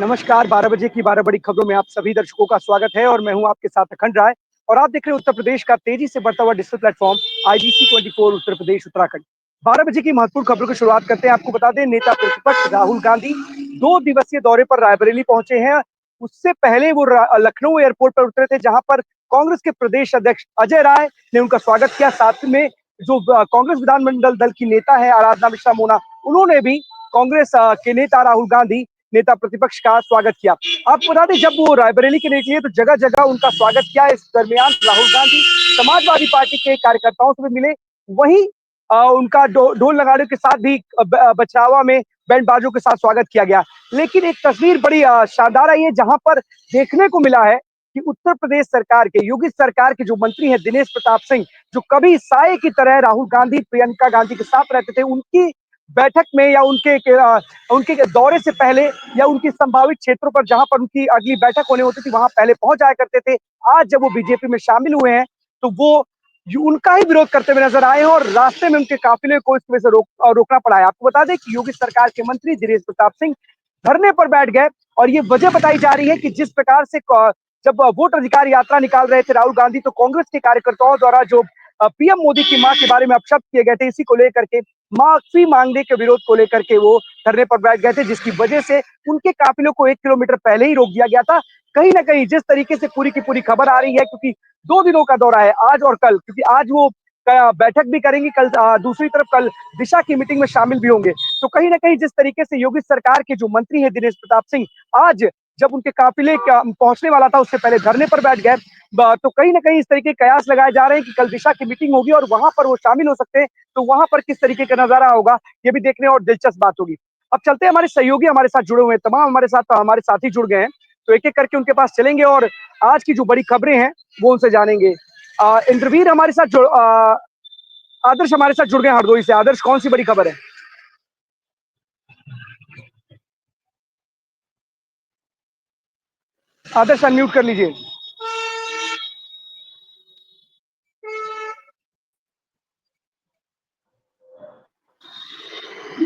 नमस्कार, 12 बजे की 12 बड़ी खबरों में आप सभी दर्शकों का स्वागत है और मैं हूं आपके साथ अखंड राय। और आप देख रहे हैं उत्तर प्रदेश का तेजी से बढ़ता हुआ digital platform IBC 24 Uttar Pradesh Uttarakhand. 12 बजे की महत्वपूर्ण खबरों की शुरुआत करते हैं। आपको बता दें, नेता प्रतिपक्ष राहुल गांधी 2 दिवसीय दौरे पर रायबरेली पहुंचे हैं। उससे पहले वो लखनऊ एयरपोर्ट पर उतरे थे, जहां पर कांग्रेस के प्रदेश अध्यक्ष अजय राय ने उनका स्वागत किया। साथ में जो कांग्रेस विधानमंडल दल की नेता है आराधना मिश्रा मोना, उन्होंने भी कांग्रेस के नेता राहुल गांधी, नेता प्रतिपक्ष का स्वागत किया। आपको बता दें, जब वो रायबरेली के निकले तो जगह जगह उनका स्वागत किया। इस दरमियान राहुल गांधी समाजवादी पार्टी के कार्यकर्ताओं से भी मिले। वहीं उनका ढोल नगाड़े के साथ भी बछरावा में बैंड बाजों के साथ स्वागत किया गया। लेकिन एक तस्वीर बड़ी शानदार आई है, जहां पर देखने को मिला है कि उत्तर प्रदेश सरकार के, योगी सरकार के जो मंत्री हैं दिनेश प्रताप सिंह, जो कभी साये की तरह राहुल गांधी प्रियंका गांधी के साथ रहते थे, उनकी बैठक में या उनके दौरे से पहले या उनकी संभावित क्षेत्रों पर जहां पर उनकी अगली बैठक होने होती थी, वहां पहले पहुंच जाया करते थे। आज जब वो बीजेपी में शामिल हुए हैं तो वो उनका ही विरोध करते हुए नजर आए हैं और रास्ते में उनके काफिले को इस वजह से रोकना पड़ा है। आपको बता दें कि योगी सरकार के मंत्री दिनेश प्रताप सिंह धरने पर बैठ गए और ये वजह बताई जा रही है कि जिस प्रकार से जब वोट अधिकार यात्रा निकाल रहे थे राहुल गांधी, तो कांग्रेस के कार्यकर्ताओं द्वारा जो पीएम मोदी की मां के बारे में अपशब्द किए गए थे, इसी को लेकर के, माफी मांगने के विरोध को लेकर के वो धरने पर बैठ गए थे, जिसकी वजह से उनके काफिलों को 1 किलोमीटर पहले ही रोक दिया गया था। कहीं ना कहीं जिस तरीके से पूरी की पूरी खबर आ रही है, क्योंकि 2 दिनों का दौरा है, आज और कल, क्योंकि आज वो बैठक भी करेंगे, कल दूसरी तरफ कल दिशा की मीटिंग में शामिल भी होंगे। तो कहीं ना कहीं जिस तरीके से योगी सरकार के जो मंत्री है दिनेश प्रताप सिंह, आज जब उनके काफिले पहुंचने वाला था उससे पहले धरने पर बैठ गए, तो कहीं ना कहीं इस तरीके के कयास लगाए जा रहे हैं कि कल दिशा की मीटिंग होगी और वहां पर वो शामिल हो सकते हैं। तो वहां पर किस तरीके का नजारा होगा, ये भी देखने और दिलचस्प बात होगी। अब चलते हैं, हमारे सहयोगी हमारे साथ जुड़े हुए हैं, तमाम हमारे साथी जुड़ गए हैं, तो एक एक करके उनके पास चलेंगे और आज की जो बड़ी खबरें हैं वो उनसे जानेंगे। इंद्रवीर हमारे साथ आदर्श हमारे साथ जुड़ गए हरदोई से। आदर्श, कौन सी बड़ी खबर है? आदर्श अनम्यूट कर लीजिए।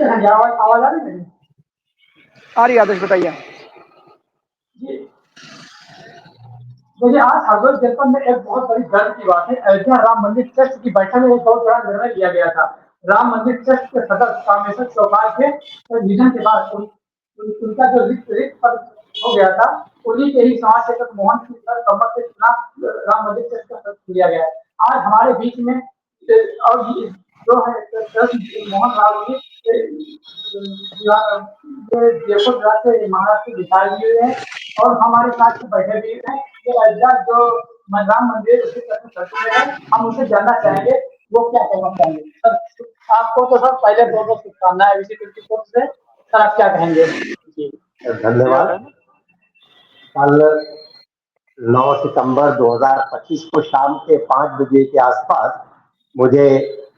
आवाज आ रही है? आ रही है। आदर्श बताइए। देखिए, आज हरदोई जनपद में एक बहुत बड़ी गर्व की बात है। अयोध्या राम मंदिर ट्रस्ट की बैठक में एक बहुत बड़ा निर्णय लिया गया था। राम मंदिर ट्रस्ट के सदस्य कामेश्वर चौपाल के निधन के बाद उनका जो रिक्त पद हो गया था, उन्हीं के ही समाज सेवक मोहन सिंह सर कमर से चुनाव राम मंदिर ट्रस्ट का सदस्य किया गया है। आज हमारे बीच में और जो है मोहन राव जी जयपुर से महाराष्ट्र दिखाई दिए हैं और हमारे साथ बैठे भी हैं। जो अयोध्या जो राम मंदिर उसके प्रति है, हम उनसे जानना चाहेंगे वो क्या कहना चाहेंगे। सर, आपको तो सर पहले बहुत बहुत शुभकामनाएं IBC 24 से। सर, आप क्या कहेंगे? जी धन्यवाद। कल 9 सितंबर 2025 को शाम के 5 बजे के आसपास मुझे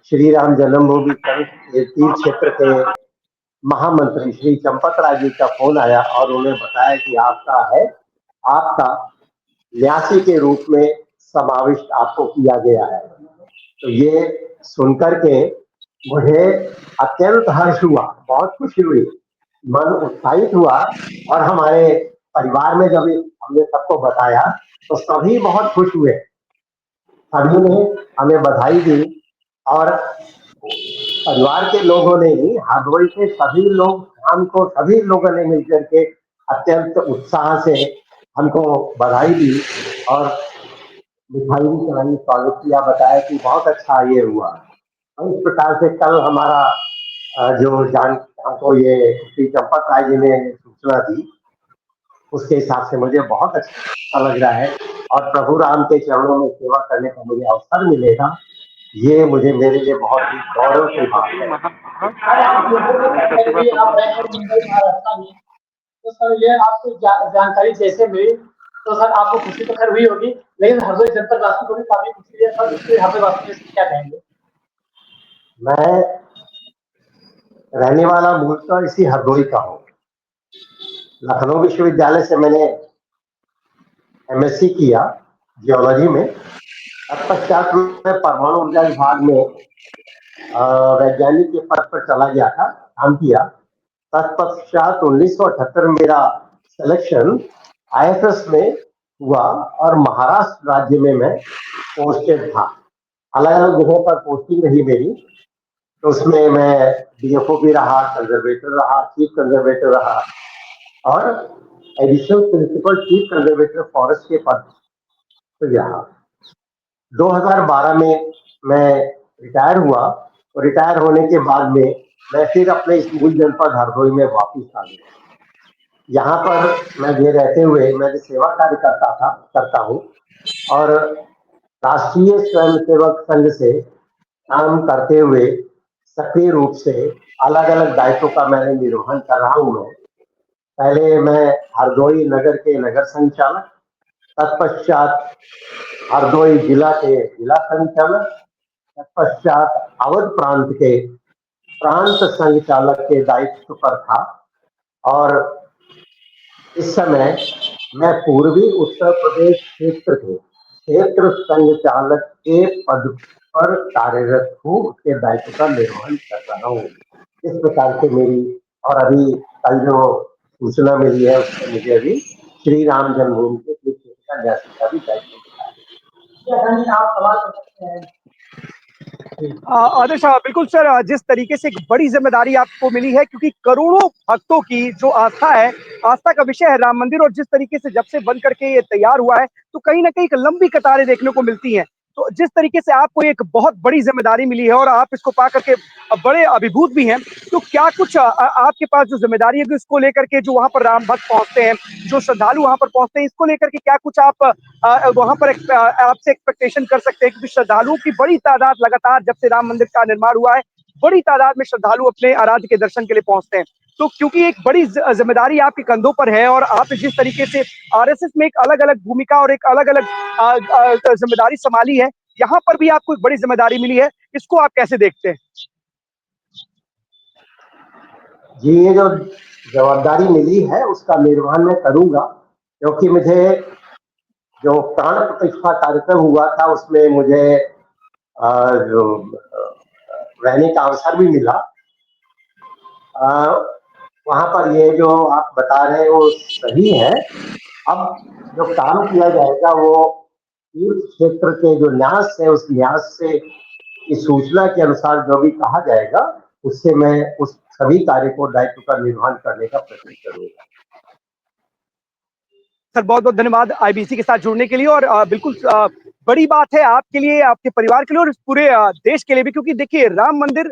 श्री राम जन्मभूमि तीर्थ क्षेत्र के महामंत्री श्री चंपत राय जी का फोन आया और उन्हें बताया कि आपका न्यासी के रूप में समाविष्ट आपको किया गया है। तो ये सुनकर के मुझे अत्यंत हर्ष हुआ, बहुत खुशी हुई, मन उत्साहित हुआ और हमारे परिवार में जब हमने सबको बताया तो सभी बहुत खुश हुए। सभी ने हमें बधाई दी और परिवार के लोगों ने ही, हरदोई के सभी लोग हमको, सभी लोगों ने मिलकर के अत्यंत उत्साह से हमको बधाई दी और मिठाई भी खिलाई, स्वागत किया, बताया कि बहुत अच्छा ये हुआ। और इस प्रकार से कल हमारा जो हमको ये श्री चंपत राय जी ने सूचना दी, उसके हिसाब से मुझे बहुत अच्छा लग रहा है और प्रभु राम के चरणों में सेवा करने का मुझे अवसर मिलेगा, ये मुझे मेरे लिए बहुत ही गौरव की बात है। तो सर, ये आपको जानकारी जैसे मिली तो सर आपको खुशी तो खैर हुई होगी, लेकिन हरदोई जनपद वासी को भी काफी खुशी है सर। इसलिए हरदोई वासी क्या कहेंगे? मैं रहने वाला मूलतः इसी हरदोई का हूँ। लखनऊ विश्वविद्यालय से मैंने MSc किया जियोलॉजी में। तत्पश्चात मैं परमाणु ऊर्जा विभाग में वैज्ञानिक के पद पर चला गया था, काम किया। तत्पश्चात 1978 में मेरा सिलेक्शन आईएफएस में हुआ और महाराष्ट्र राज्य में मैं पोस्टेड था। अलग अलग जगह पर पोस्टिंग रही मेरी, तो उसमें मैं डीएफओ भी रहा, कंजर्वेटर रहा, चीफ कंजर्वेटर रहा और additional principal chief conservator forest के पद पर रहा। 2012 में मैं रिटायर हुआ और रिटायर होने के बाद में मैं फिर अपने इस मूल जनपद हरदोई में वापस आ गया। यहाँ पर मैं ये रहते हुए मैं जो सेवा कार्य करता हूँ और राष्ट्रीय स्वयंसेवक संघ से काम करते हुए सक्रिय रूप से अलग अलग दायित्वों का मैंने निर्वहन कर रहा हूँ। मैं पहले मैं हरदोई नगर के नगर संचालक, तत्पश्चात हरदोई जिला के जिला संचालक, तत्पश्चात अवध प्रांत के प्रांत संचालक के दायित्व पर था और इस समय मैं पूर्वी उत्तर प्रदेश क्षेत्र के क्षेत्र संचालक के पद पर कार्यरत हूँ, उसके दायित्व का निर्वहन कर रहा हूँ। इस प्रकार से मेरी और अभी कल जो सूचना मिली है उसमें मुझे अभी श्री राम जन्मभूमि के क्षेत्र का न्यास का भी दायित्व मिला है। आप सवाल कर सकते हैं। आदर्श बिल्कुल सर, जिस तरीके से एक बड़ी जिम्मेदारी आपको मिली है, क्योंकि करोड़ों भक्तों की जो आस्था है, आस्था का विषय है राम मंदिर, और जिस तरीके से जब से बन करके ये तैयार हुआ है तो कहीं ना कहीं एक लंबी कतारें देखने को मिलती हैं। तो जिस तरीके से आपको एक बहुत बड़ी जिम्मेदारी मिली है और आप इसको पा करके बड़े अभिभूत भी हैं, तो क्या कुछ आपके पास जो जिम्मेदारी है इसको लेकर के, जो वहां पर राम भक्त पहुंचते हैं, जो श्रद्धालु वहां पर पहुंचते हैं, इसको लेकर के क्या कुछ आप वहां पर आपसे एक्सपेक्टेशन कर सकते हैं? क्योंकि श्रद्धालुओं की बड़ी तादाद लगातार जब से राम मंदिर का निर्माण हुआ है, बड़ी तादाद में श्रद्धालु अपने आराध्य के दर्शन के लिए पहुंचते हैं। तो क्योंकि एक बड़ी जिम्मेदारी आपके कंधों पर है और आप जिस तरीके से आरएसएस में एक अलग अलग भूमिका और एक अलग अलग जिम्मेदारी संभाली है, यहाँ पर भी आपको एक बड़ी जिम्मेदारी मिली है, इसको आप कैसे देखते हैं? जी, ये जो जवाबदारी मिली है उसका निर्वहन मैं करूंगा, क्योंकि मुझे जो प्राण प्रतिष्ठा कार्यक्रम हुआ था उसमें मुझे जो रहने का अवसर भी मिला। वहां पर ये जो आप बता रहे हैं वो सही है। अब जो काम किया जाएगा वो तीर्थ क्षेत्र के जो न्यास है उस न्यास से इस सूचना के अनुसार जो भी कहा जाएगा उससे मैं उस सभी कार्य को दायित्व का निर्वहन करने का प्रयत्न करूंगा। सर बहुत बहुत धन्यवाद आईबीसी के साथ जुड़ने के लिए, और बिल्कुल बड़ी बात है आपके लिए, आपके परिवार के लिए और पूरे देश के लिए भी, क्योंकि देखिए राम मंदिर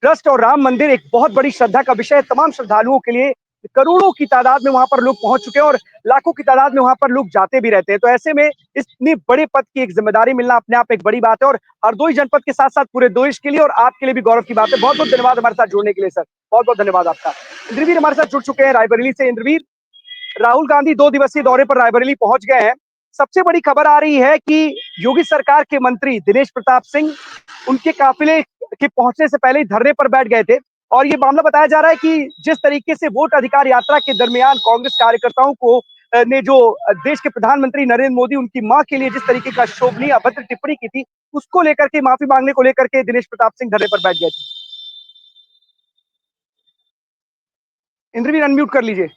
ट्रस्ट और राम मंदिर एक बहुत बड़ी श्रद्धा का विषय है तमाम श्रद्धालुओं के लिए। करोड़ों की तादाद में वहां पर लोग पहुंच चुके हैं और लाखों की तादाद में वहां पर लोग जाते भी रहते हैं। तो ऐसे में इतनी बड़े पद की एक जिम्मेदारी मिलना अपने आप एक बड़ी बात है, और हरदोई जनपद के साथ साथ पूरे देश के लिए और आपके लिए भी गौरव की बात है। बहुत बहुत धन्यवाद हमारे साथ जुड़ने के लिए सर, बहुत बहुत धन्यवाद आपका। इंद्रवीर हमारे साथ जुड़ चुके हैं रायबरेली से। इंद्रवीर, राहुल गांधी 2 दिवसीय दौरे पर रायबरेली पहुंच गए हैं। सबसे बड़ी खबर आ रही है कि योगी सरकार के मंत्री दिनेश प्रताप सिंह उनके काफिले के पहुंचने से पहले ही धरने पर बैठ गए थे, और ये मामला बताया जा रहा है कि जिस तरीके से वोट अधिकार यात्रा के दरमियान कांग्रेस कार्यकर्ताओं को ने जो देश के प्रधानमंत्री नरेंद्र मोदी उनकी मां के लिए जिस तरीके का शोभनीय अभद्र टिप्पणी की थी, उसको लेकर के, माफी मांगने को लेकर के दिनेश प्रताप सिंह धरने पर बैठ गए थे। इंद्रवीर अनम्यूट कर लीजिए।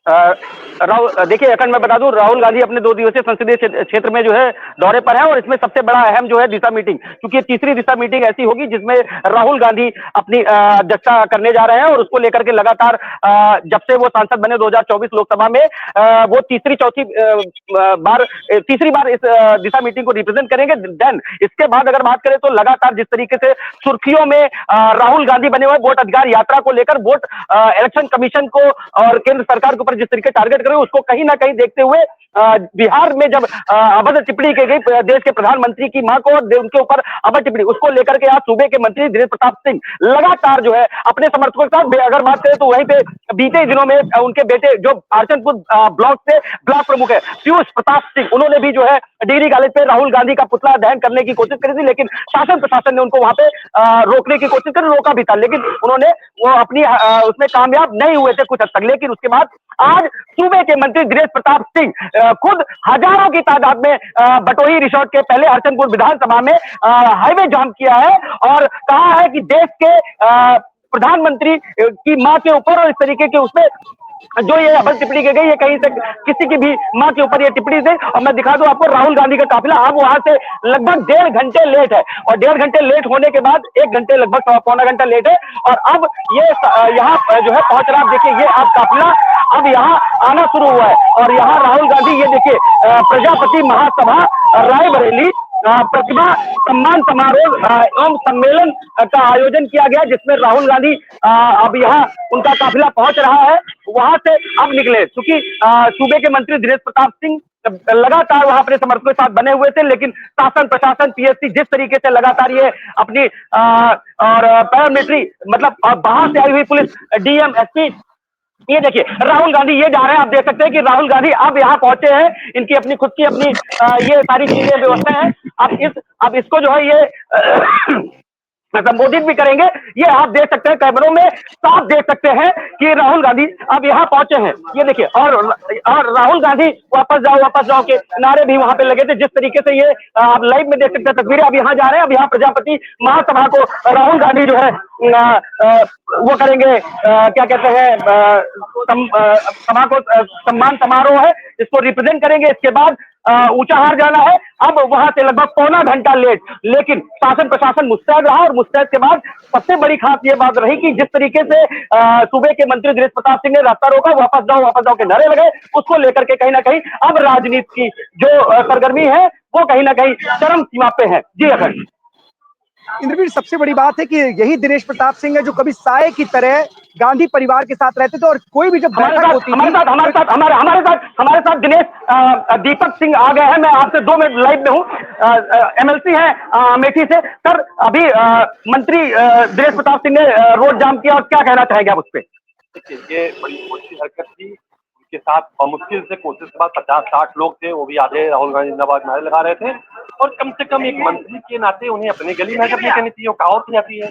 राहुल, देखिए अखंड, मैं बता दूं, राहुल गांधी अपने 2 दिवसीय संसदीय क्षेत्र में जो है दौरे पर है, और इसमें सबसे बड़ा अहम जो है दिशा मीटिंग, क्योंकि ये तीसरी दिशा मीटिंग ऐसी होगी जिसमें राहुल गांधी अपनी अध्यक्षता करने जा रहे हैं, और उसको लेकर के लगातार जब से वो सांसद बने 2024 लोकसभा में वो तीसरी बार इस दिशा मीटिंग को रिप्रेजेंट करेंगे। देन इसके बाद अगर बात करें तो लगातार जिस तरीके से सुर्खियों में राहुल गांधी बने हुए वोट अधिकार यात्रा को लेकर, वोट इलेक्शन कमीशन को और केंद्र सरकार के ऊपर जिस तरीके टारगेट करे, उसको कहीं ना कहीं देखते हुए बिहार में जब अभद्र टिप्पणी की गई देश के प्रधानमंत्री की मां को और उनके ऊपर अभद्र टिप्पणी, उसको लेकर के आज सूबे के मंत्री दिनेश प्रताप सिंह लगातार जो है अपने समर्थकों के साथ, अगर बात करें तो वहीं पे बीते दिनों में उनके बेटे जो आर्चनपुर ब्लॉक से ब्लॉक प्रमुख है पीयूष प्रताप सिंह, उन्होंने भी जो है डिग्री कॉलेज पे राहुल गांधी का पुतला दहन करने की कोशिश करी थी, लेकिन शासन प्रशासन ने उनको वहां पे रोकने की कोशिश करी, रोका भी था, लेकिन उन्होंने वो अपनी उसमें कामयाब नहीं हुए थे कुछ हद तक। लेकिन उसके बाद आज सूबे के मंत्री दिनेश प्रताप सिंह खुद हजारों की तादाद में बटोही रिसोर्ट के पहले हरचंदपुर विधानसभा में हाईवे जाम किया है और कहा है कि देश के प्रधानमंत्री की मां के ऊपर और इस तरीके के उसमें जो ये अभद्र टिप्पणी की गई, ये कहीं से किसी की भी मां के ऊपर ये टिप्पणी थी। और मैं दिखा दूं आपको, राहुल गांधी का काफिला अब वहां से लगभग 1.5 घंटे लेट है, और 1.5 घंटे लेट होने के बाद 1 घंटे लगभग पौना घंटा लेट है, और अब ये यहाँ जो है पहुंच रहा। आप देखिए, ये अब काफिला अब यहाँ आना शुरू हुआ है, और यहाँ राहुल गांधी, ये देखिए प्रजापति महासभा रायबरेली प्रतिभा सम्मान समारोह एवं सम्मेलन का आयोजन किया गया, जिसमें राहुल गांधी अब यहाँ उनका काफिला पहुंच रहा है। वहां से अब निकले, क्योंकि सूबे के मंत्री दिनेश प्रताप सिंह लगातार वहां अपने समर्थकों के साथ बने हुए थे, लेकिन शासन प्रशासन पीएससी जिस तरीके से लगातार ये अपनी और पैरामिलिट्री मतलब बाहर से आई हुई पुलिस, डीएम, एसपी, ये देखिए राहुल गांधी ये जा रहे हैं। आप देख सकते हैं कि राहुल गांधी अब यहाँ पहुंचे हैं, इनकी अपनी खुद की अपनी ये सारी चीजें व्यवस्था है। अब इसको जो है ये संबोधित भी करेंगे। ये आप देख सकते हैं, कैमरों में साफ देख सकते हैं कि राहुल गांधी अब यहाँ पहुंचे हैं। ये देखिए, और राहुल गांधी वापस जाओ के नारे भी वहां पे लगे थे। जिस तरीके से ये आप लाइव में देख सकते हैं तस्वीरें, अब यहाँ जा रहे हैं। अब यहाँ प्रजापति महासभा को राहुल गांधी जो है वो करेंगे, क्या कहते हैं, सभा को सम्मान समारोह है, इसको रिप्रेजेंट करेंगे। इसके बाद ऊंचाहार जाना है। अब वहां से लगभग पौना घंटा लेट, लेकिन शासन प्रशासन मुस्तैद रहा, और मुस्तैद के बाद सबसे बड़ी खास ये बात रही कि जिस तरीके से सूबे के मंत्री दिनेश प्रताप सिंह ने रास्ता रोका, वापस जाओ के नारे लगे, उसको लेकर के कहीं ना कहीं अब राजनीति की जो सरगर्मी है वो कहीं ना कहीं चरम सीमा पे है। जी अखंड। इंद्रवीर, सबसे बड़ी बात है कि यही दिनेश प्रताप सिंह है जो कभी साये की तरह गांधी परिवार के साथ रहते थे, और कोई भी जब बैठक होती थी हमारे साथ दिनेश दीपक सिंह आ गए हैं। मैं आपसे 2 मिनट लाइव में हूँ, एमएलसी है अमेठी से। सर, अभी मंत्री दिनेश प्रताप सिंह ने रोड जाम किया, और क्या कहना चाहेंगे आप उस पर? देखिए, ये बड़ी अच्छी हरकत थी। उनके साथ मुश्किल से कोशिश के बाद 50-60 लोग थे, वो भी आधे राहुल गांधी जिंदाबाद नारे लगा रहे थे। और कम से कम एक मंत्री के नाते उन्हें अपने गली में करनी करनी चाहिए, कहावत नहीं आती है,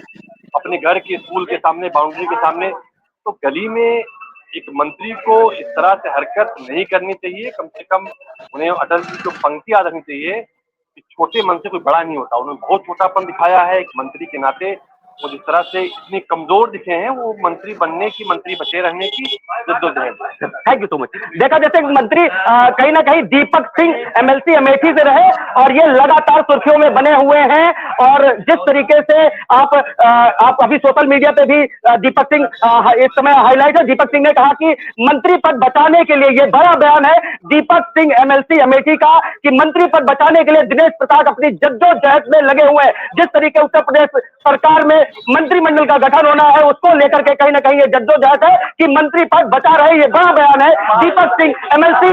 अपने घर के स्कूल के सामने, बाउंड्री के सामने। तो गली में एक मंत्री को इस तरह से हरकत नहीं करनी चाहिए। कम से कम उन्हें अटल जी को पंक्ति याद रखनी चाहिए कि छोटे मन से कोई बड़ा नहीं होता। उन्होंने बहुत छोटापन दिखाया है एक मंत्री के नाते। वो जिस तरह से इतने कमजोर दिखे हैं, वो मंत्री बनने की, मंत्री बचे रहने की जद्दोजहद। Thank you so much. देखा जैसे मंत्री कहीं ना कहीं दीपक सिंह एमएलसी अमेठी से रहे, और ये लगातार सुर्खियों में बने हुए हैं। और जिस तरीके से आप अभी सोशल मीडिया पे भी दीपक सिंह इस समय हाईलाइट है। दीपक सिंह ने कहा कि मंत्री पद बचाने के लिए, ये बड़ा बयान है दीपक सिंह एमएलसी अमेठी का, कि मंत्री पद बचाने के लिए दिनेश प्रताप अपनी जद्दोजहद में लगे हुए हैं। जिस तरीके उत्तर प्रदेश सरकार में मंत्रिमंडल का गठन होना है, उसको लेकर के कहीं ना कहीं ये जद्दोजहद है कि मंत्री पद बचा रहे। ये बड़ा बयान है दीपक सिंह एमएलसी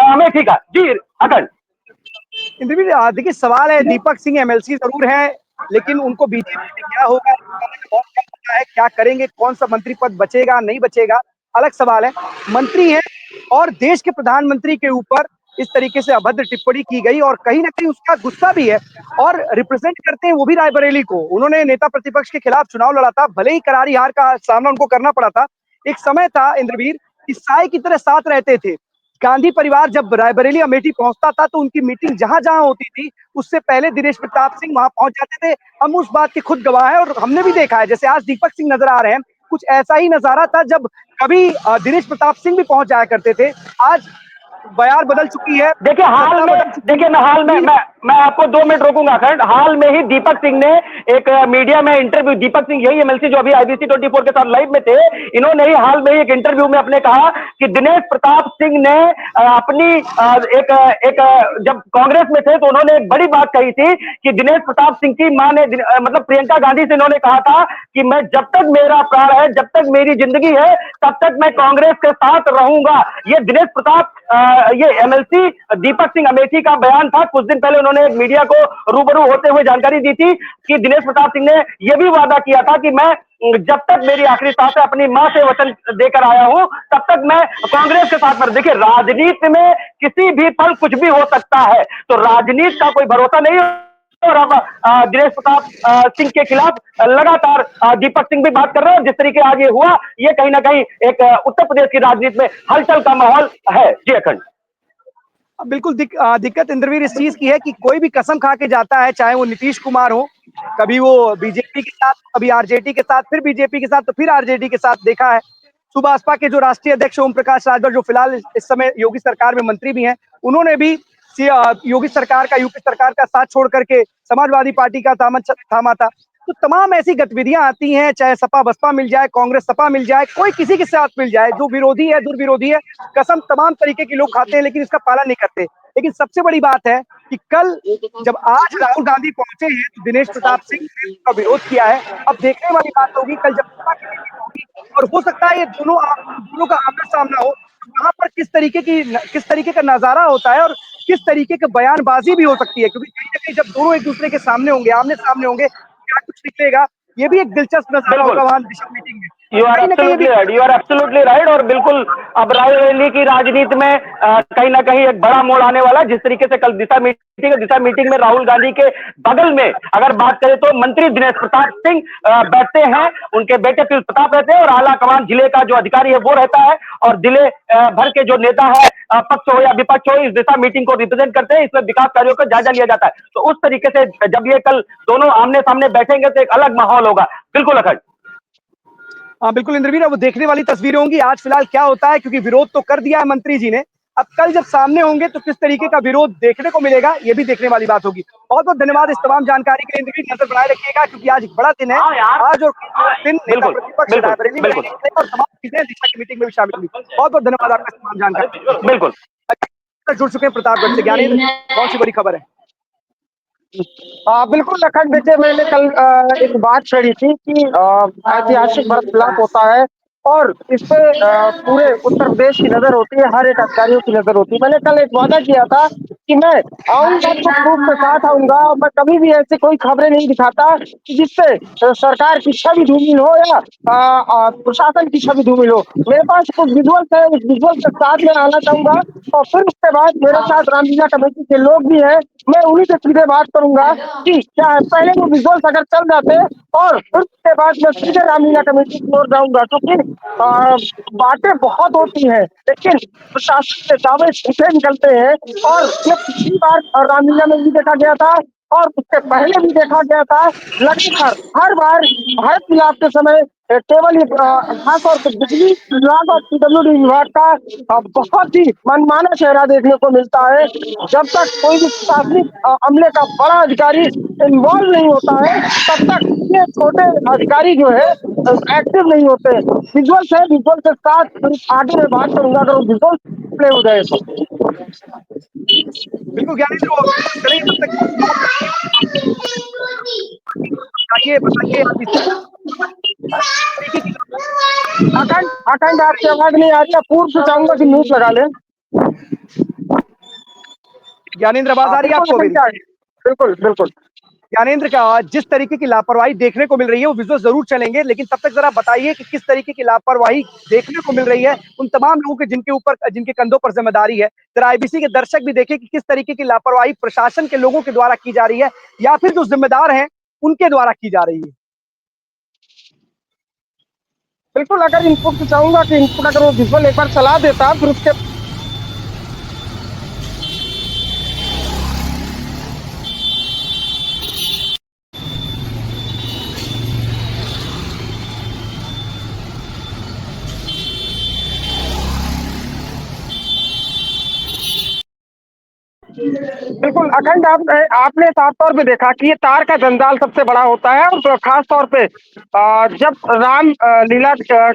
अमेठी का। जी अखंड। इंद्रवीर, देखिए सवाल है, दीपक सिंह एमएलसी जरूर है, लेकिन उनको बीजेपी में क्या होगा बहुत कम पता है। क्या करेंगे, कौन सा मंत्री पद बचेगा नहीं बचेगा अलग सवाल है। मंत्री है और देश के प्रधानमंत्री के ऊपर इस तरीके से अभद्र टिप्पणी की गई, और कहीं ना कहीं उसका गुस्सा भी है, और रिप्रेजेंट करते हैं वो भी रायबरेली को। उन्होंने नेता प्रतिपक्ष के खिलाफ चुनाव लड़ा था, भले ही करारी हार का सामना उनको करना पड़ा था। एक समय था इंद्रवीर, इस साये की तरह साथ रहते थे। गांधी परिवार जब रायबरेली अमेठी पहुंचता था तो उनकी मीटिंग जहां जहां होती थी, उससे पहले दिनेश प्रताप सिंह वहां पहुंच जाते थे। हम उस बात के खुद गवाह हैं, और हमने भी देखा है, जैसे आज दीपक सिंह नजर आ रहे हैं, कुछ ऐसा ही नजारा था जब कभी दिनेश प्रताप सिंह भी पहुंच जाया करते थे। आज बयार बदल चुकी है। देखिए मैं आपको 2 मिनट रोकूंगा खंड। हाल में ही दीपक सिंह ने एक मीडिया में इंटरव्यू, दीपक सिंह यही एमएलसी जो अभी आईबीसी 24 के साथ लाइव में थे, इन्होंने ही हाल में ही एक इंटरव्यू में अपने कहा कि दिनेश प्रताप सिंह ने अपनी एक जब कांग्रेस में थे तो उन्होंने एक बड़ी बात कही थी कि दिनेश प्रताप सिंह की मां ने, मतलब प्रियंका गांधी से इन्होंने कहा था कि मैं जब तक मेरा प्राण है, जब तक मेरी जिंदगी है, तब तक मैं कांग्रेस के साथ रहूंगा। ये दिनेश प्रताप ये एमएलसी दीपक सिंह अमेठी का बयान था। कुछ दिन पहले उन्होंने एक मीडिया को रूबरू होते हुए जानकारी दी थी कि दिनेश प्रताप सिंह ने यह भी वादा किया था कि मैं जब तक मेरी आखिरी सांस है, अपनी मां से वचन देकर आया हूं, तब तक मैं कांग्रेस के साथ। पर देखिए, राजनीति में किसी भी पल कुछ भी हो सकता है, तो राजनीति का कोई भरोसा नहीं है। और अब दिनेश प्रताप सिंह के खिलाफ लगातार दीपक सिंह भी बात कर रहे हैं। जिस तरीके आज ये हुआ, ये कहीं ना कहीं एक उत्तर प्रदेश की राजनीति में हलचल का माहौल है। जी अखंड। बिल्कुल दिक्कत इंद्रवीर इस चीज की है कि कोई भी कसम खा के जाता है, चाहे वो नीतीश कुमार हो, कभी वो बीजेपी के साथ, कभी आरजेडी के साथ, फिर बीजेपी के साथ, तो फिर आरजेडी के साथ देखा है। सुभाषपा के जो राष्ट्रीय अध्यक्ष ओम प्रकाश राजभर, जो फिलहाल इस समय योगी सरकार में मंत्री भी हैं, उन्होंने भी योगी सरकार का, यूपी सरकार का साथ छोड़ करके समाजवादी पार्टी का थामा था। तो तमाम ऐसी गतिविधियां आती हैं, चाहे सपा बसपा मिल जाए, कांग्रेस सपा मिल जाए, कोई किसी के साथ मिल जाए, जो विरोधी है, दुर्विरोधी है, कसम तमाम तरीके के लोग खाते हैं, लेकिन इसका पालन नहीं करते। लेकिन सबसे बड़ी बात है कि कल जब आज राहुल गांधी पहुंचे हैं तो दिनेश प्रताप सिंह ने उनका विरोध किया है। अब देखने वाली बात होगी कल जब सपा की मीटिंग होगी, और हो सकता है ये दोनों का आमना सामना हो, वहां पर किस तरीके का नजारा होता है और किस तरीके की बयानबाजी भी हो सकती है, क्योंकि कहीं ना कहीं जब दोनों एक दूसरे के सामने होंगे, आमने सामने होंगे, क्या कुछ निकलेगा, ये भी एक दिलचस्प नजारा होगा वहां दिशा मीटिंग में। You are absolutely right. और बिल्कुल अब रायबरेली की राजनीति में कहीं ना कहीं एक बड़ा मोड़ आने वाला है। जिस तरीके से कल दिशा मीटिंग में राहुल गांधी के बगल में अगर बात करें तो मंत्री दिनेश प्रताप सिंह बैठते हैं, उनके बेटे पीयूष प्रताप रहते हैं, और आला कमान जिले का जो अधिकारी है वो रहता है, और जिले भर के जो नेता है, पक्ष हो या विपक्ष हो, इस दिशा मीटिंग को रिप्रेजेंट करते हैं। इसमें विकास कार्यों का जायजा लिया जाता है। तो उस तरीके से जब ये कल दोनों आमने सामने बैठेंगे तो एक अलग माहौल होगा। बिल्कुल अखंड। हाँ बिल्कुल इंद्रवीर, वो देखने वाली तस्वीरें होंगी आज फिलहाल क्या होता है, क्योंकि विरोध तो कर दिया है मंत्री जी ने। अब कल जब सामने होंगे तो किस तरीके का विरोध देखने को मिलेगा, ये भी देखने वाली बात होगी। बहुत बहुत धन्यवाद इस तमाम जानकारी के लिए इंद्रवीर, नजर बनाए रखिएगा, क्योंकि आज एक बड़ा दिन है। आज और दिन नेता प्रतिपक्ष रायबरेली में और तमाम चीजें दिशा की मीटिंग में भी शामिल हुई। बहुत बहुत धन्यवाद आपका तमाम जानकारी। बिल्कुल जुड़ चुके हैं प्रतापगढ़ से ज्ञानेंद्र, कौन सी बड़ी खबर है? बिल्कुल अखंड, देखिए मैंने कल एक बात छेड़ी थी कि ऐतिहासिक बरस मिलाप होता है और इस पे पूरे उत्तर प्रदेश की नजर होती है, हर एक अधिकारियों की नजर होती है। मैंने कल एक वादा किया था कि मैं आऊंगा तो प्रूफ के साथ आऊंगा, और मैं कभी भी ऐसी कोई खबरें नहीं दिखाता कि जिससे सरकार की छवि धूमिल हो या प्रशासन की छवि धूमिल हो। मेरे पास कुछ विजुअल्स है, उस विजुअल के साथ में आना चाहूंगा, और फिर उसके बाद मेरे साथ रामलीला कमेटी के लोग भी हैं, मैं उन्हीं से सीधे बात करूंगा कि क्या है। पहले वो विजुअल्स अगर चल जाते और फिर उसके बाद मैं सीधे रामलीला कमेटी की ओर जाऊंगा, क्योंकि बातें बहुत होती हैं लेकिन प्रशासन के दावे झूठे निकलते हैं। और ये पिछली बार रामलीला में भी देखा गया था और उससे पहले भी देखा गया था। लगातार हर बार भारत मिलाप के समय केवल खासतौर पर बिजली विभाग और पीडब्ल्यूडी विभाग का बहुत ही मनमाना चेहरा देखने को मिलता है। जब तक कोई भी प्रशासनिक अमले का बड़ा अधिकारी इन्वॉल्व नहीं होता है, तब तक ये छोटे अधिकारी जो है एक्टिव नहीं होते। विजुअल्स है, विजुअल के साथ आगे मैं बात करूंगा अगर विजुअल प्ले हो जाए तो। बिल्कुल ज्ञानेंद्र, चलिए तब तक बताइए आप अखंड अखंड आपकी आवाज नहीं आ रही है, पूर्व से चाहूंगा कि म्यूट लगा लें। ज्ञानेंद्र, आवाज आ रही है आपको मेरी? बिल्कुल बिल्कुल। ज्ञानेंद्र, का जिस तरीके की लापरवाही देखने को मिल रही है वो विजुअल जरूर चलेंगे, लेकिन तब तक जरा बताइए कि किस तरीके की लापरवाही देखने को मिल रही है उन तमाम लोगों के जिनके कंधों पर जिम्मेदारी है। जरा आईबीसी के दर्शक भी देखें कि किस तरीके की लापरवाही प्रशासन के लोगों के द्वारा की जा रही है या फिर जो जिम्मेदार हैं उनके द्वारा की जा रही है। बिल्कुल, अगर इनपुट चाहूंगा कि इनपुट अगर वो विजुअल एक बार चला देता फिर उसके बिल्कुल अखंड, आपने साफ तौर पे देखा कि ये तार का जंजाल सबसे बड़ा होता है। और खास तौर पे जब राम लीला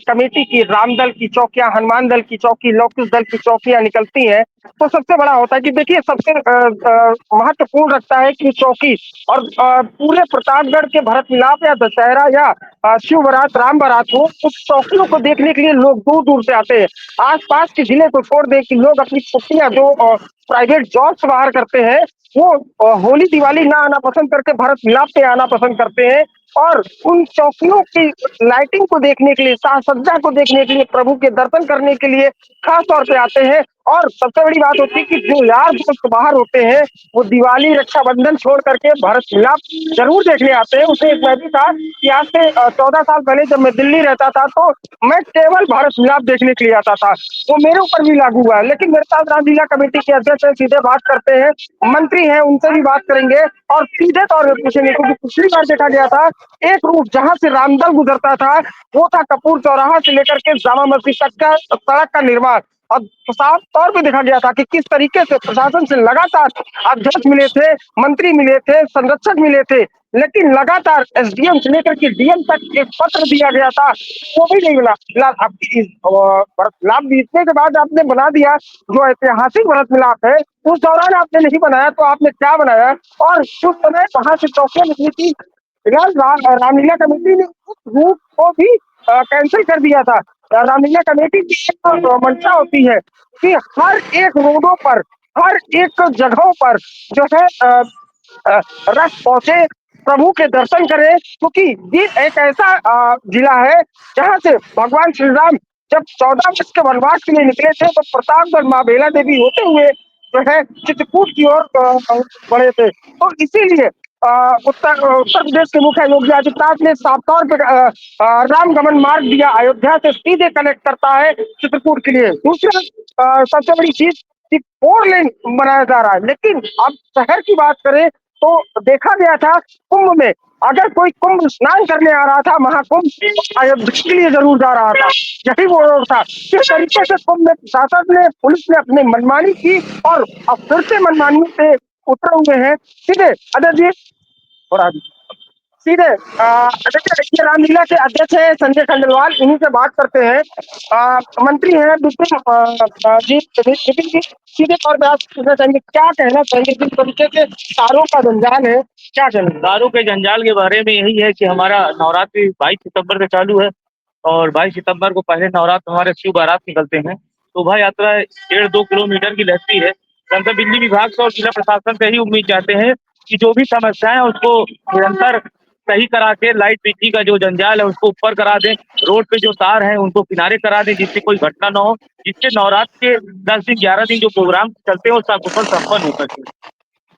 कमेटी की रामदल की चौकियां, हनुमान दल की चौकी, लौकुश दल की चौकियां निकलती हैं तो सबसे बड़ा होता है कि देखिए सबसे महत्वपूर्ण रखता है कि चौकी और पूरे प्रतापगढ़ के भरत मिलाप या दशहरा या शिव बारात, राम बारात हो, उस चौकियों को देखने के लिए लोग दूर दूर से आते हैं। आसपास के जिले को छोड़ दे कि लोग अपनी छुट्टियां जो प्राइवेट जॉब्स बाहर करते हैं वो होली दिवाली ना आना पसंद करके भरत मिलाप पे आना पसंद करते हैं, और उन चौकियों की लाइटिंग को देखने के लिए, साज सज्जा को देखने के लिए, प्रभु के दर्शन करने के लिए खास तौर पे आते हैं। और सबसे बड़ी बात होती है कि जो यार दोस्त बाहर होते हैं वो दिवाली, रक्षाबंधन छोड़ करके भरत मिलाप जरूर देखने आते हैं। उसे एक मैं भी था कि आज से 14 साल पहले जब मैं दिल्ली रहता था तो मैं केवल भारत मिलाप देखने के लिए आता था, वो मेरे ऊपर भी लागू हुआ है। लेकिन मेरे साथ रामलीला कमेटी के अध्यक्ष है, सीधे बात करते हैं, मंत्री हैं उनसे भी बात करेंगे और सीधे तौर पर पूछेंगे, क्योंकि पिछली बार देखा गया था एक रूट जहां से रामदल गुजरता था वो था कपूर चौराहा से लेकर के जामा मस्जिद तक का सड़क का निर्माण। और साफ तौर पे देखा गया था कि किस तरीके से प्रशासन से लगातार अध्यक्ष मिले थे, मंत्री मिले थे, संरक्षक मिले थे, लेकिन लगातार एसडीएम से लेकर के डीएम तक एक पत्र दिया गया था, वो भी नहीं मिला। लाभ बीतने के बाद आपने बना दिया जो ऐतिहासिक भरत मिलाप है, उस दौरान आपने नहीं बनाया तो आपने क्या बनाया? और उस समय कहाँ से टोकियो निकली थी? फिलहाल रामलीला कमेटी ने उस रूट को भी कैंसिल कर दिया था। रामलीला कमेटी की एक मंशा होती है कि हर एक रोडों पर, हर एक जगहों पर जो है रथ पहुंचे, प्रभु के दर्शन करें, क्योंकि ये एक ऐसा जिला है जहां से भगवान श्री राम जब 14 वर्ष के वनवास के लिए निकले थे तो प्रतापगढ़ माँ बेला देवी होते हुए जो है चित्रकूट की ओर बढ़े थे। तो इसीलिए उत्तर प्रदेश के मुख्य योगी आदित्यनाथ ने साफ तौर पर रामगमन मार्ग दिया, अयोध्या से सीधे कनेक्ट करता है चित्रकूट के लिए। दूसरा सबसे बड़ी चीज कि 4 लेन बनाया जा रहा है, लेकिन अब शहर की बात करें तो देखा गया था कुंभ में, अगर कोई कुंभ स्नान करने आ रहा था महाकुंभ, तो अयोध्या के लिए जरूर जा रहा था, यही वो रोड था। किस तरीके से कुंभ में प्रशासन ने, पुलिस ने अपनी मनमानी की और अब फिर से मनमानी पे उतरे हुए हैं। सीधे अजय जी और आगे सीधे देखिए रामलीला के अध्यक्ष है संजय खंडेलवाल, इन्हीं से बात करते हैं। मंत्री हैं विपिन जी, सीधे तौर पे आप पूछना चाहेंगे, क्या कहना चाहेंगे जिस तरीके से तारों का जंजाल है, क्या कहना? दारू के जंजाल के बारे में यही है कि हमारा नवरात्रि 22 सितंबर से चालू है और 22 सितंबर को पहले नवरात्र हमारे शिव बारात निकलते हैं। शोभा यात्रा 1.5-2 किलोमीटर की लगती है। जनता बिजली विभाग से और जिला प्रशासन से ही उम्मीद चाहते हैं कि जो भी समस्याएं हैं उसको निरंतर सही करा के लाइट बिजली का जो जंजाल है उसको ऊपर करा दें, रोड पे जो तार है उनको किनारे करा दें जिससे कोई घटना न हो, जिससे नवरात्र के 10 दिन 11 दिन जो प्रोग्राम चलते हैं वो सकुशल संपन्न हो सके।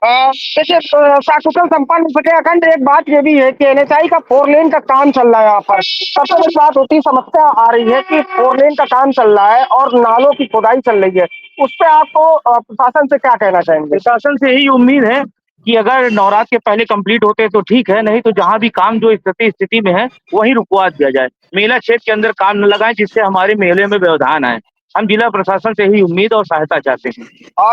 देखिए सकुशल संपन्न हो सके। अखंड एक बात ये भी है कि एनएचआई का 4 लेन का काम चल रहा है यहाँ पर। सबसे बड़ी बात होती है, समस्या आ रही है कि 4 लेन का काम चल रहा है और नालों की खुदाई चल रही है, उस पर आपको प्रशासन से क्या कहना चाहेंगे? प्रशासन से यही उम्मीद है कि अगर नवरात्र के पहले कंप्लीट होते तो ठीक है, नहीं तो जहां भी काम जो स्थिति में है वहीं रुकवा दिया जाए। मेला क्षेत्र के अंदर काम न लगाएं जिससे हमारे मेले में व्यवधान आए। हम जिला प्रशासन से ही उम्मीद और सहायता चाहते हैं।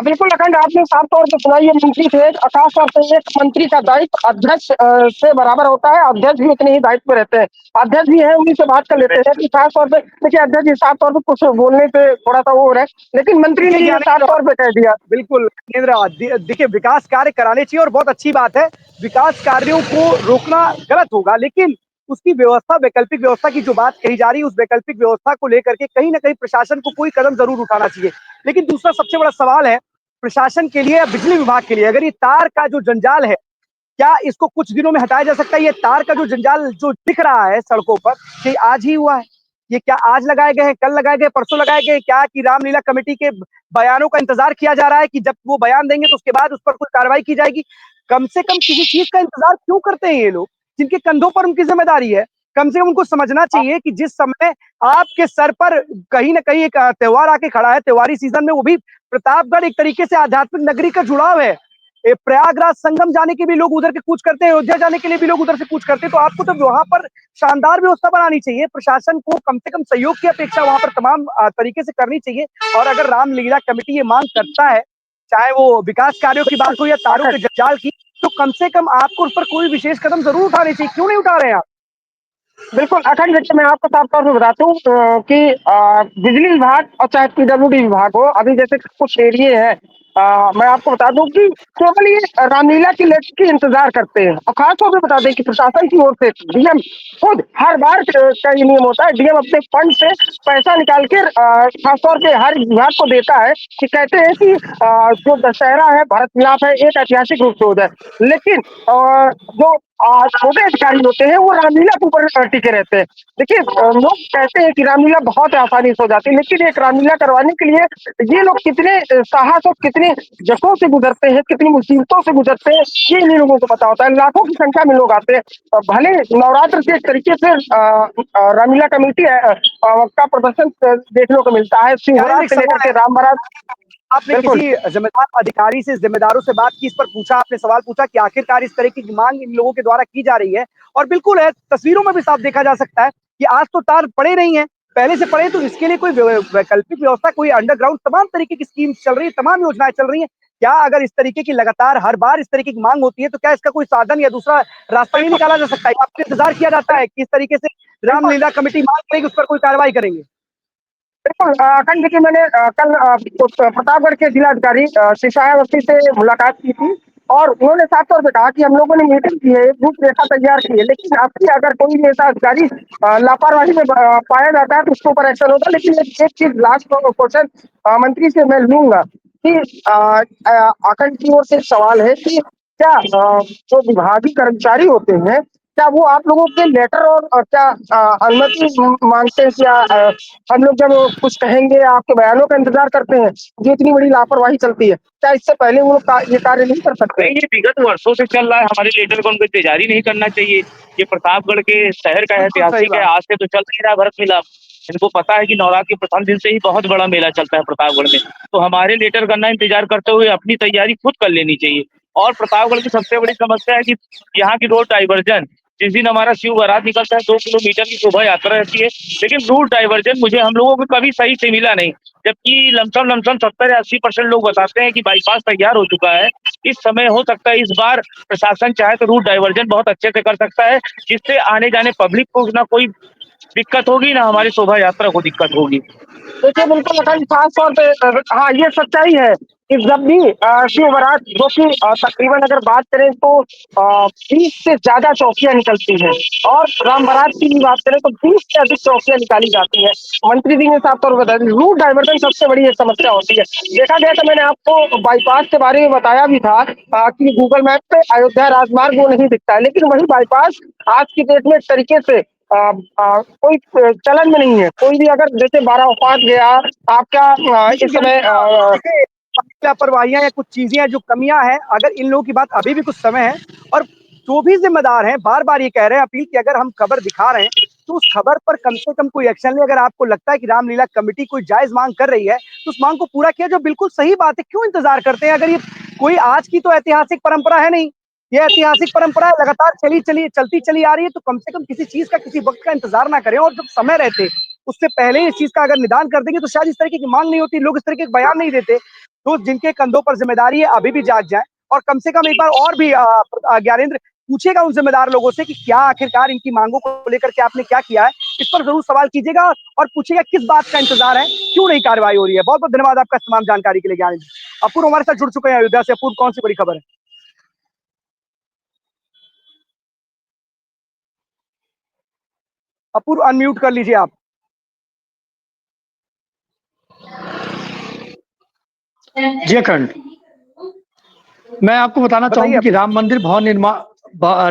बिल्कुल अखंड, आपने साफ तौर पर सुनाई है। मंत्री थे, खास तौर पर एक मंत्री का दायित्व अध्यक्ष से बराबर होता है, अध्यक्ष भी उतने ही दायित्व में रहते हैं। अध्यक्ष भी है, उन्हीं से बात कर लेते हैं कि खास तौर पर देखिए अध्यक्ष जी साफ तौर पर कुछ बोलने पे थोड़ा सा वो हो रहा है, लेकिन मंत्री ने ये साफ तौर पर कह दिया। बिल्कुल देखिए विकास कार्य कराने चाहिए और बहुत अच्छी बात है, विकास कार्यों को रोकना गलत होगा, लेकिन उसकी व्यवस्था, वैकल्पिक व्यवस्था की जो बात कही जा रही है, उस वैकल्पिक व्यवस्था को लेकर के कहीं ना कहीं प्रशासन को कोई कदम जरूर उठाना चाहिए। लेकिन दूसरा सबसे बड़ा सवाल है प्रशासन के लिए या बिजली विभाग के लिए, अगर ये तार का जो जंजाल है, क्या इसको कुछ दिनों में हटाया जा सकता है? ये तार का जो जंजाल जो दिख रहा है सड़कों पर, ये आज ही हुआ है? ये क्या आज लगाए गए हैं, कल लगाए गए, परसों लगाए गए? क्या कि रामलीला कमेटी के बयानों का इंतजार किया जा रहा है कि जब वो बयान देंगे तो उसके बाद उस पर कोई कार्रवाई की जाएगी? कम से कम किसी चीज का इंतजार क्यों करते हैं ये लोग, जिनके कंधों पर उनकी जिम्मेदारी है? कम से कम उनको समझना चाहिए कि जिस समय आपके सर पर कहीं ना कहीं एक त्योहार आके खड़ा है, त्योहारी सीजन में, वो भी प्रतापगढ़ एक तरीके से आध्यात्मिक नगरी का जुड़ाव है। प्रयागराज संगम जाने के भी लोग उधर के कूच करते हैं, अयोध्या जाने के लिए भी लोग उधर से कूच करते हैं, तो आपको तो वहां पर शानदार व्यवस्था बनानी चाहिए। प्रशासन को कम से कम सहयोग की अपेक्षा वहां पर तमाम तरीके से करनी चाहिए। और अगर रामलीला कमेटी ये मांग करता है, चाहे वो विकास कार्यों की बात हो या तारों के जंजाल की, तो कम से कम आपको उस पर कोई विशेष कदम जरूर उठाने चाहिए। क्यों नहीं उठा रहे हैं आप? बिल्कुल अखंड, देखिए मैं आपको साफ तौर पर बताता हूँ कि बिजली विभाग और चाहे पीडब्ल्यूडी विभाग हो, अभी जैसे कुछ एरिए हैं, मैं आपको बता दूं कि केवल ये रामलीला की लेटर की इंतजार करते हैं। और खास तौर पर बता दें कि प्रशासन की ओर से डीएम खुद हर बार का ये नियम होता है, डीएम अपने फंड से पैसा निकाल के खास तौर पे हर विभाग को देता है कि कहते हैं कि जो दशहरा है, भरत मिलाप है, एक ऐतिहासिक रूप से हो जाए। लेकिन जो छोटे अधिकारी होते हैं वो रामलीला के ऊपर टिके रहते हैं। देखिए लोग कहते हैं कि रामलीला बहुत आसानी से हो जाती है, लेकिन एक रामलीला करवाने के लिए ये लोग कितने साहस और कितने जगहों से गुजरते हैं, कितनी मुसीबतों से गुजरते हैं, ये इन लोगों को पता होता है। लाखों की संख्या में लोग आते हैं। भले नवरात्र से एक तरीके से रामलीला कमेटी का प्रदर्शन देखने को मिलता है, शिवरात से लेकर के राम बारात आपने बिल्कुल। किसी जिम्मेदार अधिकारी से, जिम्मेदारों से बात की, इस पर पूछा, आपने सवाल पूछा कि आखिरकार इस तरह की मांग इन लोगों के द्वारा की जा रही है? और बिल्कुल है, तस्वीरों में भी साफ देखा जा सकता है कि आज तो तार पड़े नहीं है, पहले से पड़े, तो इसके लिए कोई वैकल्पिक व्यवस्था, कोई अंडरग्राउंड तमाम तरीके की स्कीम चल रही है, तमाम योजनाएं चल रही है। क्या अगर इस तरीके की लगातार हर बार इस तरीके की मांग होती है, तो क्या इसका कोई साधन या दूसरा रास्ता नहीं निकाला जा सकता है? आपसे इंतजार किया जाता है कि इस तरीके से रामलीला कमेटी मांग करेगी, उस पर कोई कार्रवाई करेंगे? बिल्कुल, अखंड देखिए, मैंने कल प्रतापगढ़ के जिलाधिकारी श्री सायावती से मुलाकात की थी और उन्होंने साफ तौर पे कहा कि हम लोगों ने मीटिंग की है, एक रूपरेखा तैयार की है, लेकिन अब भी अगर कोई भी ऐसा अधिकारी लापरवाही में पाया जाता है तो उसके ऊपर एक्शन होगा। लेकिन एक चीज लास्ट क्वेश्चन मंत्री से मैं लूंगा कि अखंड की ओर से एक सवाल है कि क्या जो विभागीय कर्मचारी होते हैं, क्या वो आप लोगों के लेटर और क्या अनुमति मांगते हैं? क्या हम लोग जब कुछ कहेंगे आपके बयानों का इंतजार करते हैं, जो इतनी बड़ी लापरवाही चलती है, क्या इससे पहले वो ये कार्य नहीं कर सकते? नहीं, ये विगत वर्षों से चल रहा है, हमारे लीडर को उनको इंतजार ही नहीं करना चाहिए। ये प्रतापगढ़ के शहर का बिल्कुल सही ऐतिहासिक है, बात। आज से तो चल नहीं रहा है भरत मिलाप। इनको पता है कि नवरात्र के प्रथम दिन से ही बहुत बड़ा मेला चलता है प्रतापगढ़ में, तो हमारे लीडर करना इंतजार करते हुए अपनी तैयारी खुद कर लेनी चाहिए। और प्रतापगढ़ की सबसे बड़ी समस्या है कि यहाँ की रोड डाइवर्जन, जिस दिन हमारा शिव बारात निकलता है 2 किलोमीटर की शोभा यात्रा रहती है, लेकिन रूट डाइवर्जन मुझे हम लोगों को कभी सही से मिला नहीं। जबकि लमसम 70 या 80% लोग बताते हैं कि बाईपास तैयार हो चुका है। इस समय हो सकता है इस बार प्रशासन चाहे तो रूट डाइवर्जन बहुत अच्छे से कर सकता है, जिससे आने जाने पब्लिक को ना कोई दिक्कत होगी, ना हमारी शोभा यात्रा को दिक्कत होगी। देखिए, बिल्कुल अखंड, खास तौर पे हाँ, ये सच्चाई है कि जब भी शिव बारात, जो कि तकरीबन अगर बात करें तो 20 से ज्यादा चौकियां निकलती हैं और राम बारात की भी बात करें तो 20 से अधिक चौकियां निकाली जाती हैं। मंत्री जी ने साफ तौर पर बताया, रूट डाइवर्जन सबसे बड़ी एक समस्या होती है। देखा गया तो मैंने आपको बाईपास के बारे में बताया भी था कि गूगल मैप पे अयोध्या राजमार्ग वो नहीं दिखता है, लेकिन वही बाईपास आज की डेट में एक तरीके से कोई चलन में नहीं है। कोई भी अगर जैसे 12 गया आपका इस समय देखिए, लापरवाहियां या कुछ चीजें हैं जो कमियां हैं, अगर इन लोगों की बात अभी भी कुछ समय है, और जो भी जिम्मेदार हैं बार बार ये कह रहे हैं, अपील की अगर हम खबर दिखा रहे हैं तो उस खबर पर कम से कम कोई एक्शन ले। अगर आपको लगता है कि रामलीला कमेटी कोई जायज मांग कर रही है तो उस मांग को पूरा किया, जो बिल्कुल सही बात है। क्यों इंतजार करते हैं? अगर ये कोई आज की तो ऐतिहासिक परंपरा है नहीं, ये ऐतिहासिक परंपरा लगातार चलती चली आ रही है, तो कम से कम किसी चीज का, किसी वक्त का इंतजार ना करें, और जब समय रहते उससे पहले इस चीज का अगर निदान कर देंगे तो शायद इस तरीके की मांग नहीं होती, लोग इस तरीके के बयान नहीं देते। तो जिनके कंधों पर जिम्मेदारी है अभी भी जाग जाए, और कम से कम एक बार और भी ज्ञानेंद्र पूछेगा उन जिम्मेदार लोगों से कि क्या आखिरकार इनकी मांगों को लेकर के आपने क्या किया है, इस पर जरूर सवाल कीजिएगा और पूछिएगा किस बात का इंतजार है, क्यों नहीं कार्रवाई हो रही है। बहुत बहुत धन्यवाद आपका तमाम जानकारी के लिए ज्ञानेंद्र। अपूर्व हमारे साथ जुड़ चुके हैं अयोध्या से। अपूर्व, कौन सी बड़ी खबर है? अपूर्व, अनम्यूट कर लीजिए आप। जी अखंड, मैं आपको बताना बताइए चाहूंगा कि अपूर्व।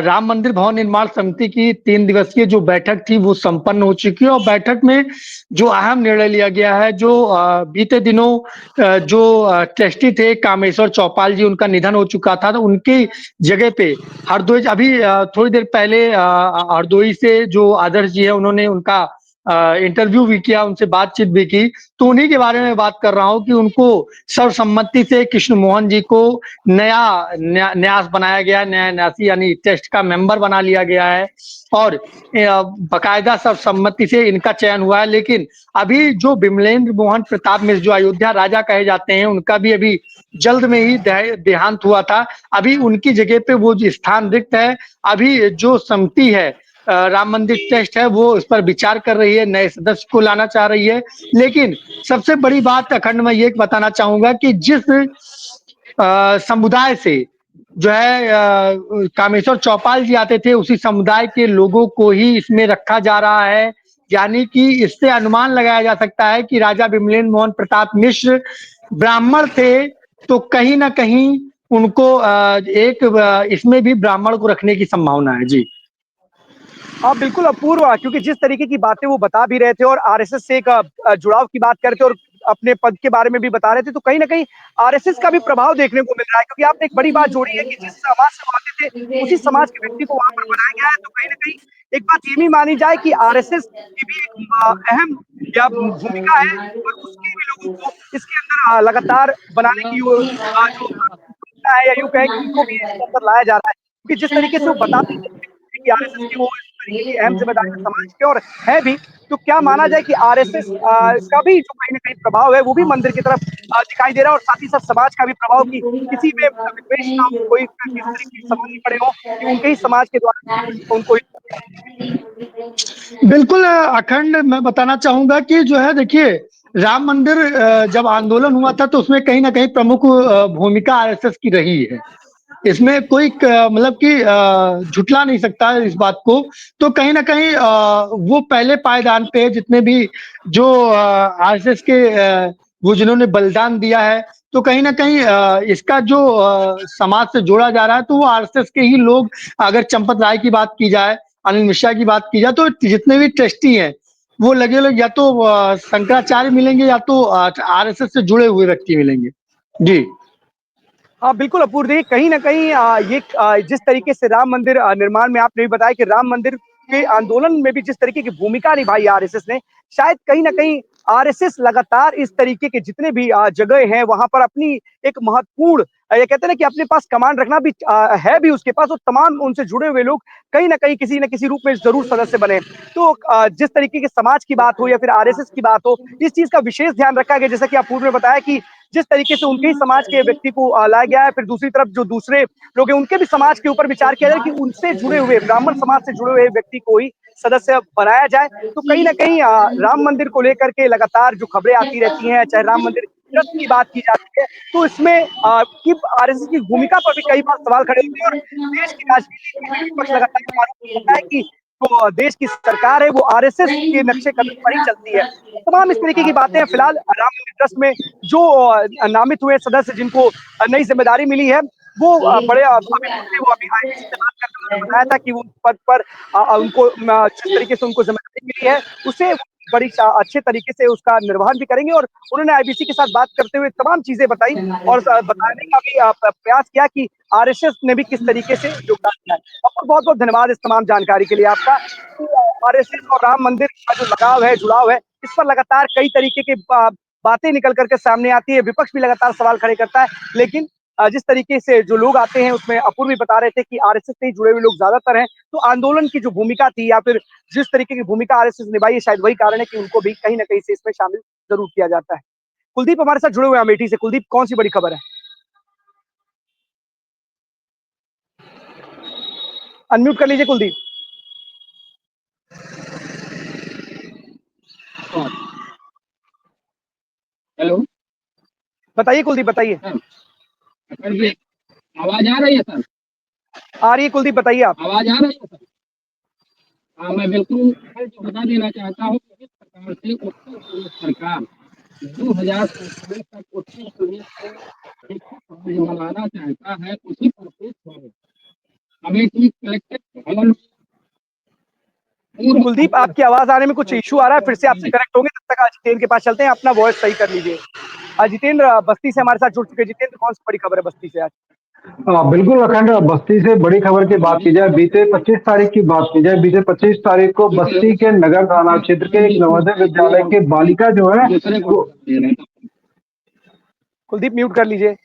राम मंदिर भवन निर्माण समिति की 3 दिवसीय जो बैठक थी वो संपन्न हो चुकी है और बैठक में जो अहम निर्णय लिया गया है, जो बीते दिनों जो ट्रस्टी थे कामेश्वर चौपाल जी, उनका निधन हो चुका था, तो उनकी जगह पे हरदोई, अभी थोड़ी देर पहले हरदोई से जो आदर्श जी है उन्होंने उनका इंटरव्यू भी किया, उनसे बातचीत भी की, तो उन्हीं के बारे में बात कर रहा हूं कि उनको सर्वसम्मति से कृष्ण मोहन जी को न्यास बनाया गया, न्यासी यानी टेस्ट का मेंबर बना लिया गया है और बकायदा सर्वसम्मति से इनका चयन हुआ है। लेकिन अभी जो विमलेंद्र मोहन प्रताप मिश्र, जो अयोध्या राजा कहे जाते हैं, उनका भी अभी जल्द में ही देहांत हुआ था। अभी उनकी जगह पे वो जो स्थान रिक्त है, अभी जो समिति है राम मंदिर ट्रस्ट है वो इस पर विचार कर रही है, नए सदस्य को लाना चाह रही है। लेकिन सबसे बड़ी बात अखंड में ये बताना चाहूंगा कि जिस समुदाय से जो है कामेश्वर चौपाल जी आते थे, उसी समुदाय के लोगों को ही इसमें रखा जा रहा है। यानी कि इससे अनुमान लगाया जा सकता है कि राजा विमलेंद्र मोहन प्रताप मिश्र ब्राह्मण थे, तो कहीं ना कहीं उनको इसमें भी ब्राह्मण को रखने की संभावना है। जी हाँ बिल्कुल अपूर्व, क्योंकि जिस तरीके की बातें वो बता भी रहे थे और आरएसएस से एक जुड़ाव की बात करते और अपने पद के बारे में भी बता रहे थे, तो कहीं ना कहीं आरएसएस का भी प्रभाव देखने को मिल रहा है। क्योंकि आपने एक बड़ी बात जोड़ी है कि जिस समाज से वो आते थे उसी समाज के व्यक्ति को वहां पर बनाया गया है, तो कहीं ना कहीं एक बात ये भी मानी जाए कि आरएसएस की भी एक अहम या भूमिका है और उसके भी लोगों को इसके अंदर लगातार बनाने की जो है या यूँ कहें कि उनको भी इसके अंदर लाया जा रहा है। क्योंकि जिस तरीके से वो बताते हैं कि आरएसएस की वो इस तरीके की अहम ज़िम्मेदारी समाज की और है भी, तो क्या माना जाए कि आरएसएस का भी जो कहीं न कहीं प्रभाव है, वो भी मंदिर की तरफ दिखाई दे रहा है और साथ ही साथ समाज का भी प्रभाव कि किसी में विद्वेष ना हो, कोई किसी तरीके के सवाल नहीं खड़े हों कि उनके ही समाज के द्वारा उनको बिल्कुल अखंड मैं बताना चाहूँगा कि जो है देखिए राम मंदिर जब आंदोलन हुआ था तो उसमें कहीं न कहीं प्रमुख भूमिका आरएसएस की रही है। इसमें कोई मतलब कि झुठला नहीं सकता है इस बात को। तो कहीं न कहीं वो पहले पायदान पे जितने भी जो आरएसएस के वो जिन्होंने बलिदान दिया है, तो कहीं न कहीं इसका जो समाज से जोड़ा जा रहा है, तो वो आरएसएस के ही लोग अगर चंपत राय की बात की जाए, अनिल मिश्रा की बात की जाए, तो जितने भी ट्रस्टी हैं, वो लगे लोग या तो शंकराचार्य मिलेंगे या तो आरएसएस से जुड़े हुए व्यक्ति मिलेंगे। जी। हाँ, बिल्कुल अपूर्व देखिए कहीं न कहीं ये जिस तरीके से राम मंदिर निर्माण में आपने भी बताया कि राम मंदिर के आंदोलन में भी जिस तरीके की भूमिका निभाई आरएसएस ने, शायद कहीं न कहीं आरएसएस लगातार इस तरीके के जितने भी जगह हैं, वहाँ पर अपनी एक महत्वपूर्ण ये कहते हैं ना कि अपने पास कमांड रखना भी है भी उसके पास और तमाम उनसे जुड़े हुए लोग कहीं न किसी रूप में ज़रूर सदस्य बने। तो जिस तरीके के समाज की बात हो या फिर आरएसएस की बात हो, इस चीज़ का विशेष ध्यान रखा गया जैसा कि अपूर्व ने बताया कि जिस तरीके से उनके ही समाज के व्यक्ति को लाया गया है, फिर दूसरी तरफ जो दूसरे लोग हैं, उनके भी समाज के ऊपर विचार किया जाए कि उनसे जुड़े हुए ब्राह्मण समाज से जुड़े हुए व्यक्ति को ही सदस्य बनाया जाए। तो कहीं न कहीं राम मंदिर को लेकर के लगातार जो खबरें आती रहती हैं, चाहे राम मंदिर ट्रस्ट की बात की जाती है, तो इसमें कि आरएसएस की भूमिका पर भी कई बार सवाल खड़े होते हैं और देश की राजनीति में भी विपक्ष लगातार आरोप लगाता है कि जो देश की सरकार है, वो आरएसएस के नक्शे कदम पर ही चलती है। तमाम इस तरीके की बातें हैं। फिलहाल राम मंदिर ट्रस्ट में जो नामित हुए सदस्य जिनको नई जिम्मेदारी मिली है, वो बड़े अभिभूत थे। वो अभी आईबीसी से बात करते हुए बताया था कि वो पद पर उनको जिस तरीके से उनको जिम्मेदारी मिली है, उसे बड़ी अच्छे तरीके से उसका निर्वहन भी करेंगे और उन्होंने आईबीसी के साथ बात करते हुए तमाम चीजें बताई और बताने का भी प्रयास किया कि आरएसएस ने भी किस तरीके से योगदान दिया है। आपको बहुत-बहुत धन्यवाद इस तमाम जानकारी के लिए आपका। आरएसएस और राम मंदिर का जो लगाव है, जुड़ाव है, इस पर लगातार कई तरीके की बातें निकल कर के सामने आती है। विपक्ष भी लगातार सवाल खड़े करता है, लेकिन जिस तरीके से जो लोग आते हैं उसमें अपूर्व भी बता रहे थे कि आरएसएस से ही जुड़े हुए लोग ज्यादातर हैं। तो आंदोलन की जो भूमिका थी या फिर जिस तरीके की भूमिका आरएसएस निभाई है, शायद वही कारण है कि उनको भी कहीं न कहीं से इसमें शामिल ज़रूर किया जाता है। कुलदीप हमारे साथ जुड़े हुए हैं अमेठी से। कुलदीप, कौन-सी बड़ी खबर है? अनम्यूट कर लीजिए कुलदीप। हेलो बताइए कुलदीप, बताइए। सर, ये आवाज आ रही है सर? आ रही है कुलदीप, बताइए आप। आवाज आ रही है सर? हाँ, मैं बिल्कुल जो बता देना चाहता हूँ कि जिस प्रकार से उत्तर प्रदेश सरकार 2047 तक उत्तर प्रदेश को विकसित राज्य बनाना चाहता है, उसी परिप्रेक्ष्य में अमेठी कलेक्टर भवन पूर्व कुलदीप, आपकी आवाज आने में कुछ इशू आ रहा है, फिर से आपसे कनेक्ट होंगे, तब तक जितेंद्र के पास चलते हैं, अपना वॉइस सही कर लीजिए। जितेंद्र बस्ती से हमारे साथ जुड़ चुके हैं। जितेंद्र, कौन सी बड़ी खबर है बस्ती से आज? बिल्कुल अखंड, बस्ती से बड़ी खबर की बात की जाए, बीते 25 तारीख की बात की जाए, बीते 25 तारीख को बस्ती के नगर थाना क्षेत्र के एक नवोदय विद्यालय के बालिका जो है वो कुलदीप म्यूट कर लीजिए।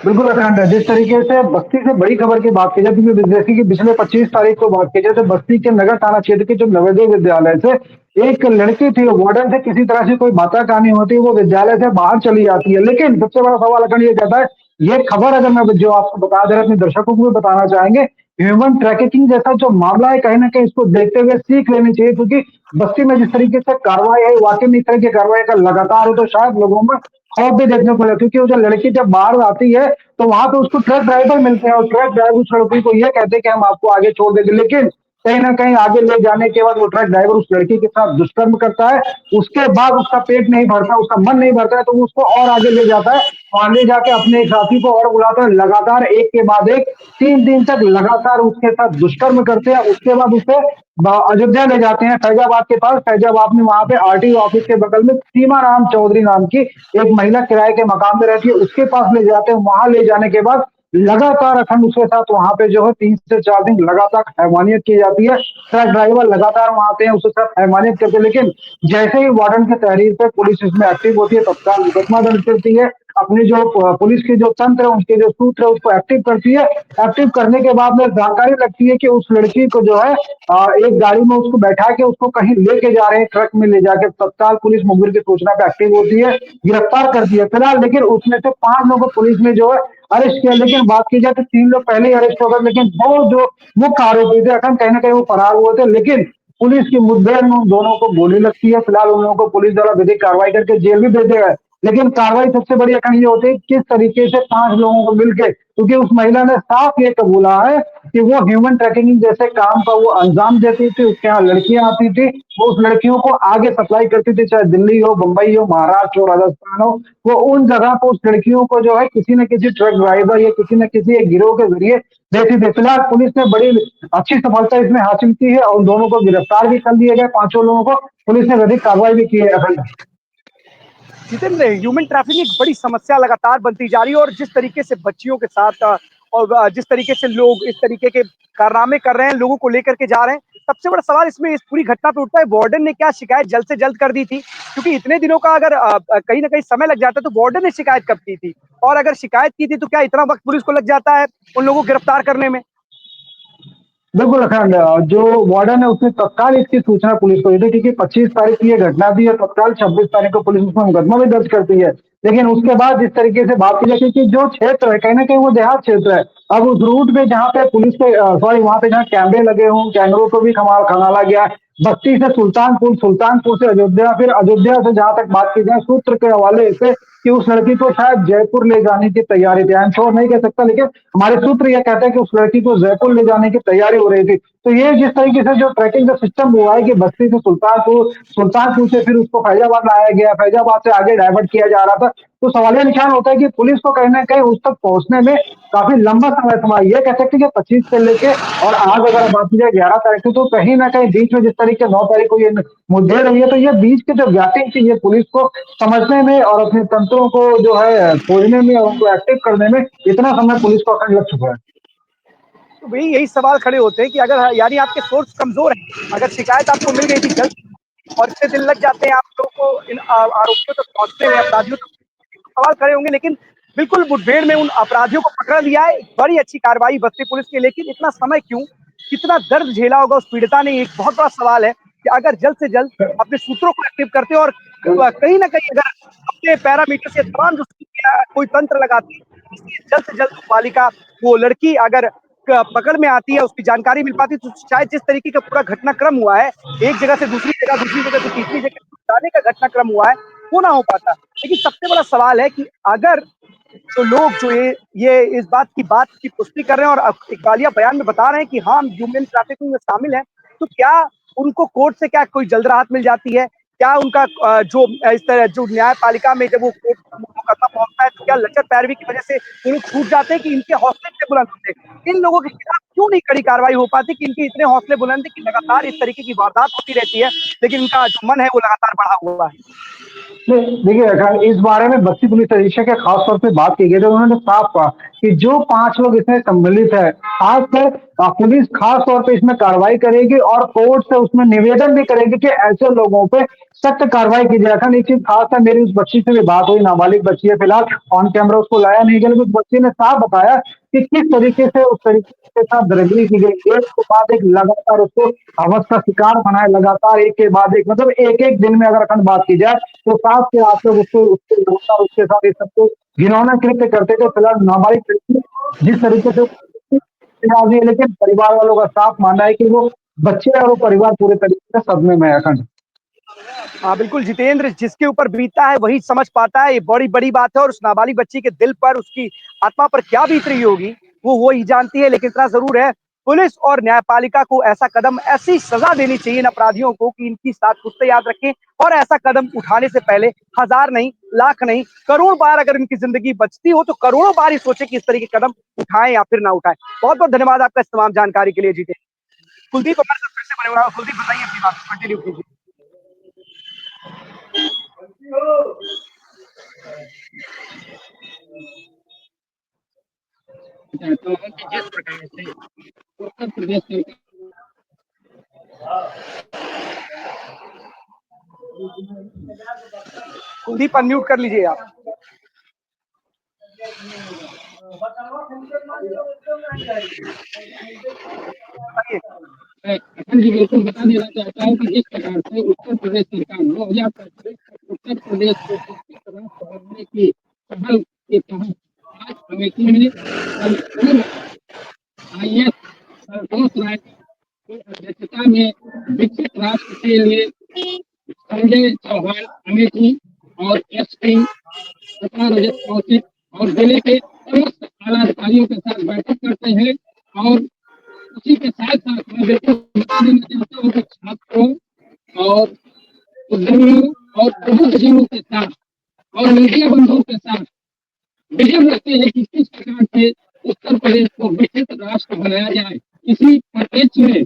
बिल्कुल अखंड है। जिस तरीके से बस्ती से बड़ी खबर की बात की जाए, क्योंकि जैसे कि पिछले 25 तारीख को बात की जाए तो बस्ती के नगर थाना क्षेत्र के जो नवोदय विद्यालय से एक लड़की थी, वार्डन से किसी तरह से कोई बाता कहानी होती है, वो विद्यालय से बाहर चली जाती है। लेकिन सबसे बड़ा सवाल अखंड ये कहता है, ये खबर अगर मैं जो आपको बता दे रहा अपने दर्शकों को भी बताना चाहेंगे, ह्यूमन ट्रैफिकिंग जैसा जो मामला है, कहीं ना कहीं इसको देखते हुए सीख लेनी चाहिए, क्योंकि बस्ती में जिस तरीके से कार्रवाई है, वाकई में इस तरह की कार्रवाई का लगातार हो तो शायद लोगों में खौफ भी देखने को मिला। क्योंकि वो जो लड़की जब बाहर आती है तो वहां पे उसको ट्रक ड्राइवर मिलते हैं और ट्रक ड्राइवर उस लड़की को ये कहते हैं कि हम आपको आगे छोड़ देंगे, लेकिन कहीं ना कहीं आगे ले जाने के बाद वो ट्रक ड्राइवर उस लड़की के साथ दुष्कर्म करता है। उसके बाद उसका पेट नहीं भरता, उसका मन नहीं भरता है, तो वो उसको और आगे ले जाता है, वहां ले जाके अपने एक साथी को और बुलाता है, लगातार एक के बाद एक 3 दिन तक लगातार उसके साथ दुष्कर्म करते हैं। उसके बाद उसे अयोध्या ले जाते हैं, फैजाबाद के पास। फैजाबाद में वहां पे आरटीओ ऑफिस के बगल में सीमा राम चौधरी नाम की एक महिला किराए के मकान में रहती है, उसके पास ले जाते हैं। वहां ले जाने के बाद लगातार अखंड उसके साथ वहां पे जो है 3 से 4 दिन लगातार हैवानियत की जाती है। ट्रक ड्राइवर लगातार वहां आते हैं, उसके साथ हैवानियत करते हैं, लेकिन जैसे ही वार्डन की तहरीर पे पुलिस इसमें एक्टिव होती है, तत्काल मुकदमा दर्ज करती है। अपनी जो पुलिस के जो तंत्र है, उनके जो सूत्र है, उसको एक्टिव करती है। एक्टिव करने के बाद में जानकारी लगती है कि उस लड़की को जो है एक गाड़ी में उसको बैठा के उसको कहीं लेके जा रहे हैं, ट्रक में ले जाके। तत्काल पुलिस मुखबिर की सूचना पे एक्टिव होती है, गिरफ्तार करती है। फिलहाल लेकिन उसमें से 5 लोगों को पुलिस ने जो है अरेस्ट किया, लेकिन बात की जाए तो 3 लोग पहले ही अरेस्ट हो गए, लेकिन वो जो मुख्य आरोपी थे अखंड कहीं ना कहीं वो फरार हुए थे। लेकिन पुलिस की मुठभेड़ में उन दोनों को गोली लगती है। फिलहाल उन लोगों को पुलिस द्वारा विधिक कार्रवाई करके जेल भी भेज दिया गया है। लेकिन कार्रवाई सबसे बड़ी अखंड ये होती है किस तरीके से 5 लोगों को मिलके, क्योंकि उस महिला ने साफ ये कबूला है कि वो ह्यूमन ट्रैफिकिंग जैसे काम का वो अंजाम देती थी। उसके यहाँ लड़कियां आती थी, वो उस लड़कियों को आगे सप्लाई करती थी, चाहे दिल्ली हो, मुंबई हो, महाराष्ट्र हो, राजस्थान हो। वो उन जगह पर उस लड़कियों को जो है किसी न किसी ट्रक ड्राइवर या किसी न किसी एक गिरोह के जरिए देती थी। फिलहाल पुलिस ने बड़ी अच्छी सफलता इसमें हासिल की है और दोनों को गिरफ्तार भी कर लिया गया। 5 लोगों को पुलिस ने विधिक कार्रवाई भी की है अखंड। जितेंद्र, ह्यूमन ट्रैफिकिंग एक बड़ी समस्या लगातार बनती जा रही है और जिस तरीके से बच्चियों के साथ और जिस तरीके से लोग इस तरीके के कारनामे कर रहे हैं, लोगों को लेकर के जा रहे हैं, सबसे बड़ा सवाल इसमें इस पूरी घटना पे उठता है, वार्डन ने क्या शिकायत जल्द से जल्द कर दी थी? क्योंकि इतने दिनों का अगर कहीं ना कहीं समय लग जाता तो वार्डन ने शिकायत कब की थी? और अगर शिकायत की थी तो क्या इतना वक्त पुलिस को लग जाता है उन लोगों को गिरफ्तार करने में? बिल्कुल अखंड, जो वार्डन है उसने तत्काल इसकी सूचना पुलिस को दी थी, क्योंकि 25 तारीख की ये घटना थी और तत्काल 26 तारीख को पुलिस उसमें मुकदमा भी दर्ज करती है। लेकिन उसके बाद जिस तरीके से बात की जाती है कि जो क्षेत्र है कहीं ना कहीं वो देहात क्षेत्र है। अब उस रूट पे जहाँ पे पुलिस के सॉरी वहां पे जहाँ कैमरे लगे हों, कैमरों को भी खंगाला गया है। बस्ती से सुल्तानपुर, सुल्तानपुर से अयोध्या, फिर अयोध्या से जहां तक बात की जाए सूत्र के हवाले से कि उस लड़की को शायद जयपुर ले जाने की तैयारी थी। आई एम श्योर नहीं कह सकता, लेकिन हमारे सूत्र यह कहते हैं कि उस लड़की को जयपुर ले जाने की तैयारी हो रही थी। तो ये जिस तरीके से जो ट्रैकिंग का सिस्टम हुआ है कि बस्ती से सुल्तानपुर, सुल्तानपुर से फिर उसको फैजाबाद लाया गया, फैजाबाद से आगे डाइवर्ट किया जा रहा था। तो सवालिया निशान होता है कि पुलिस को कहीं ना कहीं उस तक पहुंचने में काफी लंबा समय थमा। ये कह सकते हैं कि 25 से लेके और आज अगर बात की जाए 11 तारीख की, तो कहीं ना कहीं बीच में जिस तरीके 9 तारीख को ये मुठभेड़ हुई है, तो ये बीच के जो गैपिंग थी ये पुलिस को समझने में और अपने तंत्रों को जो है खोजने में और उनको एक्टिव करने में इतना समय पुलिस को अखंड लग चुका है। तो वही यही सवाल खड़े होते हैं कि अगर यानी आपके सोर्स कमजोर है, अगर शिकायत आपको मिल गई थी जल्द और इतने दिन लग जाते हैं आप लोगों को इन आरोपियों तक पहुंचने में, अपराधियों तक, तो सवाल खड़े होंगे। लेकिन बिल्कुल मुठभेड़ में उन अपराधियों को पकड़ लिया है, बड़ी अच्छी कार्रवाई बस्ती पुलिस की। लेकिन इतना समय क्यों, कितना दर्द झेला होगा उस पीड़िता ने, एक बहुत बड़ा सवाल है कि अगर जल्द से जल्द अपने सूत्रों को एक्टिव करते और कहीं ना कहीं अगर अपने पैरामीटर से तमाम जो कोई तंत्र लगाती, जल्द से जल्द बालिका, वो लड़की अगर पकड़ में आती है, उसकी जानकारी मिल पाती, तो शायद जिस तरीके का पूरा घटनाक्रम हुआ है, एक जगह से दूसरी जगह, दूसरी जगह से तीसरी जगह जाने का घटनाक्रम हुआ है, वो ना हो पाता। लेकिन सबसे बड़ा सवाल है कि अगर तो लोग जो ये इस बात की पुष्टि कर रहे हैं और इकबालिया बयान में बता रहे हैं कि हाँ हम ह्यूमन ट्रैफिकिंग में शामिल हैं, तो क्या उनको कोर्ट से क्या कोई जल्द राहत मिल जाती है? क्या उनका जो इस तरह जो न्यायपालिका में जब वो कोर्ट मुकदमा पहुंचता है, तो क्या लचर पैरवी की वजह से वो लोग छूट जाते हैं कि इनके हौसले इतने बुलंद होते हैं? इन लोगों के खिलाफ क्यों नहीं कड़ी कार्रवाई हो पाती कि इनके इतने हौसले बुलंद है कि लगातार इस तरीके की वारदात होती रहती है, लेकिन इनका जो मन है वो लगातार बढ़ा हुआ है? नहीं, देखिए अगर इस बारे में बस्ती पुलिस अधीक्षक के खास तौर पे बात की गई तो उन्होंने साफ कहा कि जो 5 लोग इसमें सम्मिलित है, खासकर पुलिस खास तौर पे इसमें कार्रवाई करेगी और कोर्ट से उसमें निवेदन भी करेगी कि ऐसे लोगों पे सख्त कार्रवाई की जाए। एक चीज खास है, मेरी उस बच्ची से भी बात हुई, नाबालिग बच्ची है, फिलहाल ऑन कैमरा उसको लाया नहीं गया, लेकिन उस बच्ची ने साफ बताया कि किस तरीके से उस तरीके के साथ दरिंदगी की गई, एक के बाद एक लगातार उसको हवस का शिकार बनाए, लगातार एक के बाद एक, मतलब एक एक दिन में अगर अखंड बात की जाए तो 7 से 8 लोग उसको उसके लगातार उसके साथ इस सबको घिनौना कृत्य करते थे। फिलहाल नाबालिग लड़की जिस तरीके से राजी है, लेकिन परिवार वालों का साफ मानना है कि वो बच्चे और वो परिवार पूरे तरीके से सदमे में है अखंड। हाँ बिल्कुल जितेंद्र, जिसके ऊपर बीतता है वही समझ पाता है, ये बड़ी बड़ी बात है। और उस नाबालिग बच्ची के दिल पर, उसकी आत्मा पर क्या बीत रही होगी वो ही जानती है। लेकिन इतना जरूर है, पुलिस और न्यायपालिका को ऐसा कदम, ऐसी सजा देनी चाहिए इन अपराधियों को कि इनकी साथ पुश्ते याद रखें। और ऐसा कदम उठाने से पहले हजार नहीं, लाख नहीं, करोड़ बार अगर इनकी जिंदगी बचती हो तो करोड़ों बार ही सोचे कि इस तरह के कदम उठाएं या फिर ना उठाएं। बहुत बहुत धन्यवाद आपका इस तमाम जानकारी के लिए जीतेंद्र। कुलदीप हमारे साथ फिर से बने हुए हैं। कुलदीप बताइए अपनी बात कंटिन्यू कीजिए। चाहता हूँ कि जिस प्रकार से उत्तर प्रदेश सरकार कुलदीप अनम्यूट कर लीजिए आप। बताइए। मैं अखंड जी बिल्कुल बता देना चाहता हूँ कि जिस प्रकार से उत्तर प्रदेश सरकार 2025 तक उत्तर प्रदेश को विकसित राष्ट्र बनाने की पहल के तहत आज अमेठी में कल पूर्व IAS संतोष राय की अध्यक्षता में विकसित राष्ट्र के लिए संजय चौहान अमेठी और SP तथा रजत कौशिक और जिले के समस्त आला अधिकारियों के साथ बैठक करते हैं। और उसी के साथ साथ मैं बिल्कुल बता देना चाहता हूँ कि छात्रों और उद्यमियों और प्रबुद्धजनों के साथ और मीडिया बंधुओं के साथ विजन रखते हैं कि किस प्रकार से उत्तर प्रदेश को विकसित राष्ट्र बनाया जाए। इसी परिप्रेक्ष्य में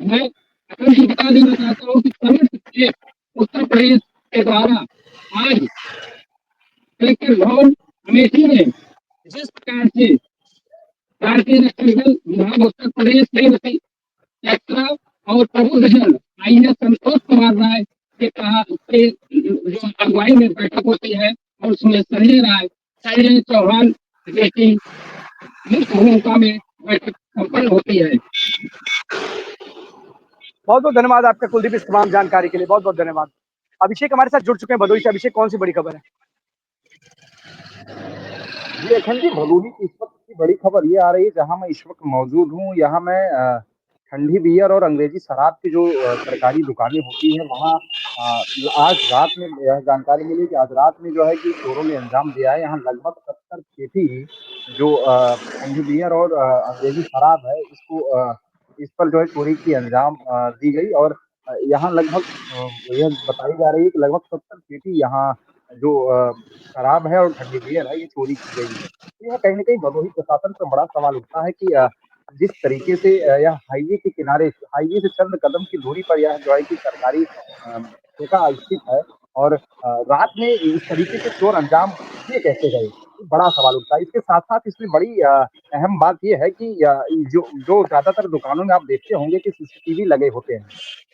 मैं अखंड जी बता देना चाहता हूँ कि समस्त एक उत्तर प्रदेश के द्वारा आज कलेक्टर भवन अमेठी में जिस प्रकार से भारतीय नक्सल दल विभाग उत्तर प्रदेश श्रीमती यात्रा और प्रबुद्धजन IAS संतोष कुमार राय के कहा के जो अगुवाई में बैठक होती है और उसमें संजय चौहान की मुख्य भूमिका में बैठक संपन्न होती है। बहुत बहुत धन्यवाद आपका कुलदीप, इस तमाम जानकारी के लिए बहुत बहुत धन्यवाद। अभिषेक हमारे साथ जुड़ चुके हैं भदोही से। अभिषेक, कौन सी बड़ी खबर है? जी अखंड जी, भदोही की इस वक्त की बड़ी खबर ये आ रही है, जहां मैं इस वक्त मौजूद हूँ, यहाँ मैं ठंडी बियर और अंग्रेजी शराब की जो सरकारी दुकानें होती हैं वहाँ आज रात में यह जानकारी मिली कि आज रात में जो है कि चोरों ने अंजाम दिया है। यहाँ लगभग 70 पेटी जो ठंडी बियर और अंग्रेजी शराब है इस पर जो है चोरी की अंजाम दी गई। और यहाँ लगभग यह बताई जा रही है कि लगभग 70 पेटी यहाँ जो शराब है और ठंडी बियर है ये चोरी की गई है। यह कहीं न कहीं भदोही प्रशासन पर बड़ा सवाल उठता है कि जिस तरीके से यह हाईवे के किनारे, हाईवे से चंद कदम की दूरी पर यह जो है कि सरकारी ठेका स्थित है और रात में इस तरीके से चोर अंजाम दिए कैसे गए? बड़ा सवाल उठता है। इसके साथ-साथ इसमें बड़ी अहम बात ये है कि जो जो ज़्यादातर दुकानों में आप देखते होंगे कि सीसीटीवी लगे होते हैं।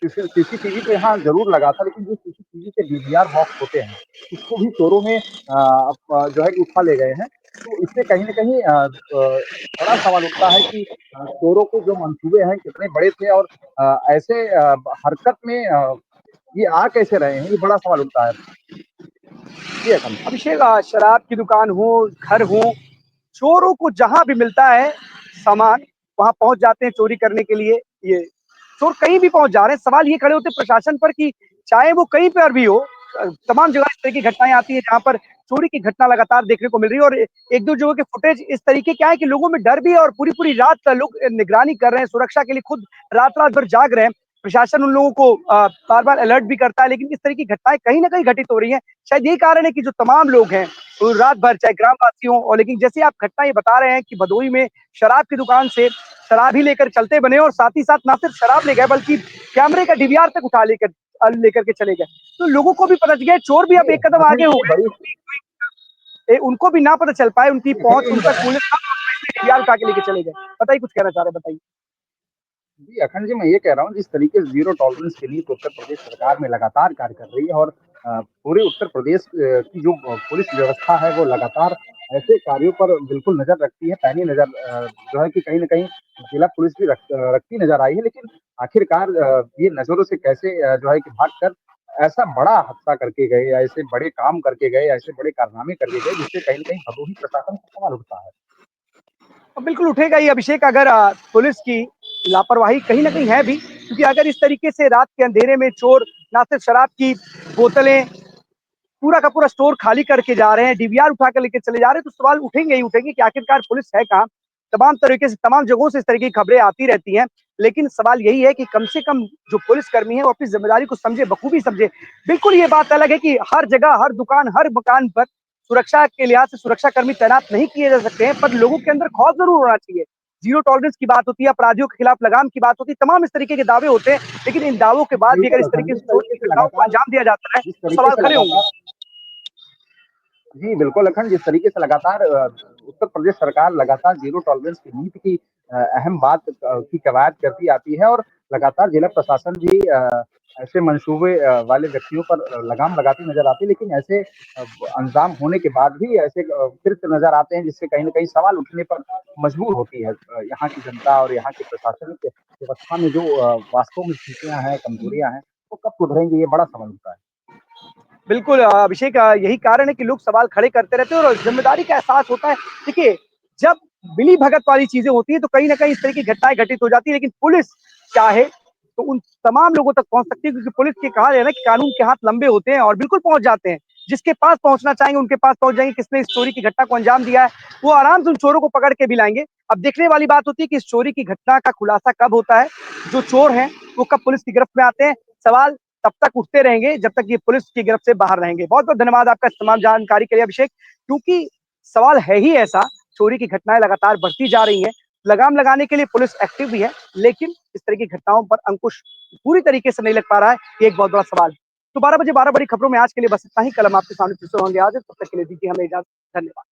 सीसीटीवी तो यहाँ ज़रूर लगा था, लेकिन जो सीसीटीवी के DVR बॉक्स होते हैं, उसको भी चोरों ने जो है कि उठा ले गए हैं। तो इससे कहीं न कहीं बड़ा सवाल उठता है कि चोरों के जो मंसूबे हैं कितने बड़े थे और ऐसे हरकत में ये आ कैसे रहे हैं? ये बड़ा सवाल उठता है। जी अखंड। अभिषेक, शराब की दुकान हो, घर हो, चोरों को जहां भी मिलता है सामान वहां पहुंच जाते हैं चोरी करने के लिए। ये चोर कहीं भी पहुंच जा रहे हैं। सवाल ये खड़े होते हैं प्रशासन पर कि चाहे वो कहीं पर भी हो, तमाम जगह इस तरह की घटनाएं आती है जहां पर चोरी की घटना लगातार देखने को मिल रही है। और एक दो जगह के फुटेज इस तरीके क्या है कि लोगों में डर भी है और पूरी पूरी रात लोग निगरानी कर रहे हैं, सुरक्षा के लिए खुद रात रात भर जाग रहे हैं। प्रशासन उन लोगों को बार बार अलर्ट भी करता है, लेकिन इस तरह की घटनाएं कहीं ना कहीं घटित हो रही हैं। शायद यही कारण है कि जो तमाम लोग हैं वो रात भर, चाहे ग्रामवासी हों, और लेकिन जैसे आप घटना ये बता रहे हैं कि भदोही में शराब की दुकान से शराब ही लेकर चलते बने और साथ ही साथ ना सिर्फ शराब ले गए बल्कि कैमरे का DVR तक उठा लेकर के चले गए। तो लोगों को भी पता चल गया, चोर भी अब एक कदम आगे हो गए, उनको भी ना पता चल पाए उनकी पहुंच उन तक, पुलिस DVR उठा के लेके चले गए। बताइए, कुछ कहना चाह रहे हैं, बताइए। जी अखंड जी, मैं ये कह रहा हूँ जिस तरीके से ज़ीरो टॉलरेंस के लिए उत्तर प्रदेश सरकार में लगातार कार्य कर रही है और पूरे उत्तर प्रदेश की जो पुलिस व्यवस्था है वो लगातार ऐसे कार्यों पर बिल्कुल नज़र रखती है, पैनी नज़र जो है कि कहीं न कहीं जिला पुलिस भी रखती नज़र आई है। लेकिन आखिरकार ये नज़रों से कैसे जो है कि भागकर ऐसा बड़ा हादसा करके गए, ऐसे बड़े काम करके गए, ऐसे बड़े कारनामे करके गए, जिससे कहीं न कहीं भदोही प्रशासन को सवाल उठता है। बिल्कुल उठेगा ही अभिषेक, अगर पुलिस की लापरवाही कहीं ना कहीं है भी, क्योंकि अगर इस तरीके से रात के अंधेरे में चोर ना सिर्फ शराब की बोतलें, पूरा का पूरा स्टोर खाली करके जा रहे हैं, DVR उठा कर लेके चले जा रहे हैं, तो सवाल उठेंगे ही उठेंगे कि आखिरकार पुलिस है कहाँ। तमाम तरीके से तमाम जगहों से इस तरह की खबरें आती रहती हैं, लेकिन सवाल यही है कि कम से कम जो पुलिसकर्मी है वो अपनी जिम्मेदारी को समझे, बखूबी समझे। बिल्कुल ये बात अलग है कि हर जगह, हर दुकान, हर मकान पर सुरक्षा के लिहाज से सुरक्षाकर्मी तैनात नहीं किए जा सकते हैं, पर लोगों के अंदर खौफ जरूर होना चाहिए। जीरो टॉलरेंस की बात होती है, अपराधियों के खिलाफ लगाम की बात होती है, तमाम इस तरीके के दावे होते हैं, लेकिन इन दावों के बाद भी अगर इस तरीके से चोरी की घटनाओं को अंजाम दिया जाता है तो सवाल खड़े होंगे। जी, बिल्कुल अखंड, जिस तरीके से लगातार उत्तर प्रदेश सरकार लगातार जीरो टॉलरेंस की नीति की अहम बात की कवायद करती आती है और लगातार जिला प्रशासन भी ऐसे मंसूबे वाले व्यक्तियों पर लगाम लगाती नजर आती है, लेकिन ऐसे अंजाम होने के बाद भी ऐसे कृत्य नजर आते हैं जिससे कहीं न कहीं सवाल उठने पर मजबूर होती है यहाँ की जनता और यहाँ की प्रशासनिक व्यवस्था में जो वास्तव में त्रुटियां हैं, कमजोरियां हैं, वो कब सुधरेंगी ये बड़ा सवाल उठता है। बिल्कुल अभिषेक, यही कारण है कि लोग सवाल खड़े करते रहते हैं और जिम्मेदारी का एहसास होता है। देखिए, जब मिली भगत वाली चीजें होती है तो कहीं ना कहीं इस तरह की घटनाएं घटित हो जाती है, लेकिन पुलिस चाहे तो उन तमाम लोगों तक पहुंच सकती है, क्योंकि पुलिस के कहा है ना कि कानून के हाथ लंबे होते हैं और बिल्कुल पहुंच जाते हैं। जिसके पास पहुंचना चाहेंगे उनके पास पहुंच जाएंगे। किसने इस चोरी की घटना को अंजाम दिया है वो आराम से उन चोरों को पकड़ के भी लाएंगे। अब देखने वाली बात होती है कि इस चोरी की घटना का खुलासा कब होता है, जो चोर हैं वो कब पुलिस की गिरफ्त में आते हैं। सवाल तब तक उठते रहेंगे जब तक ये पुलिस की गिरफ्त से बाहर रहेंगे। बहुत बहुत धन्यवाद आपका तमाम जानकारी के लिए अभिषेक, क्योंकि सवाल है ही ऐसा, चोरी की घटनाएं लगातार बढ़ती जा रही हैं। लगाम लगाने के लिए पुलिस एक्टिव भी है, लेकिन इस तरह की घटनाओं पर अंकुश पूरी तरीके से नहीं लग पा रहा है। ये एक बहुत बड़ा सवाल है। तो 12 बजे 12 बड़ी खबरों में आज के लिए बस इतना ही। कल हम आपके सामने फिर से होंगे। आज तब तक के लिए दीजिए हमें इजाजत। धन्यवाद।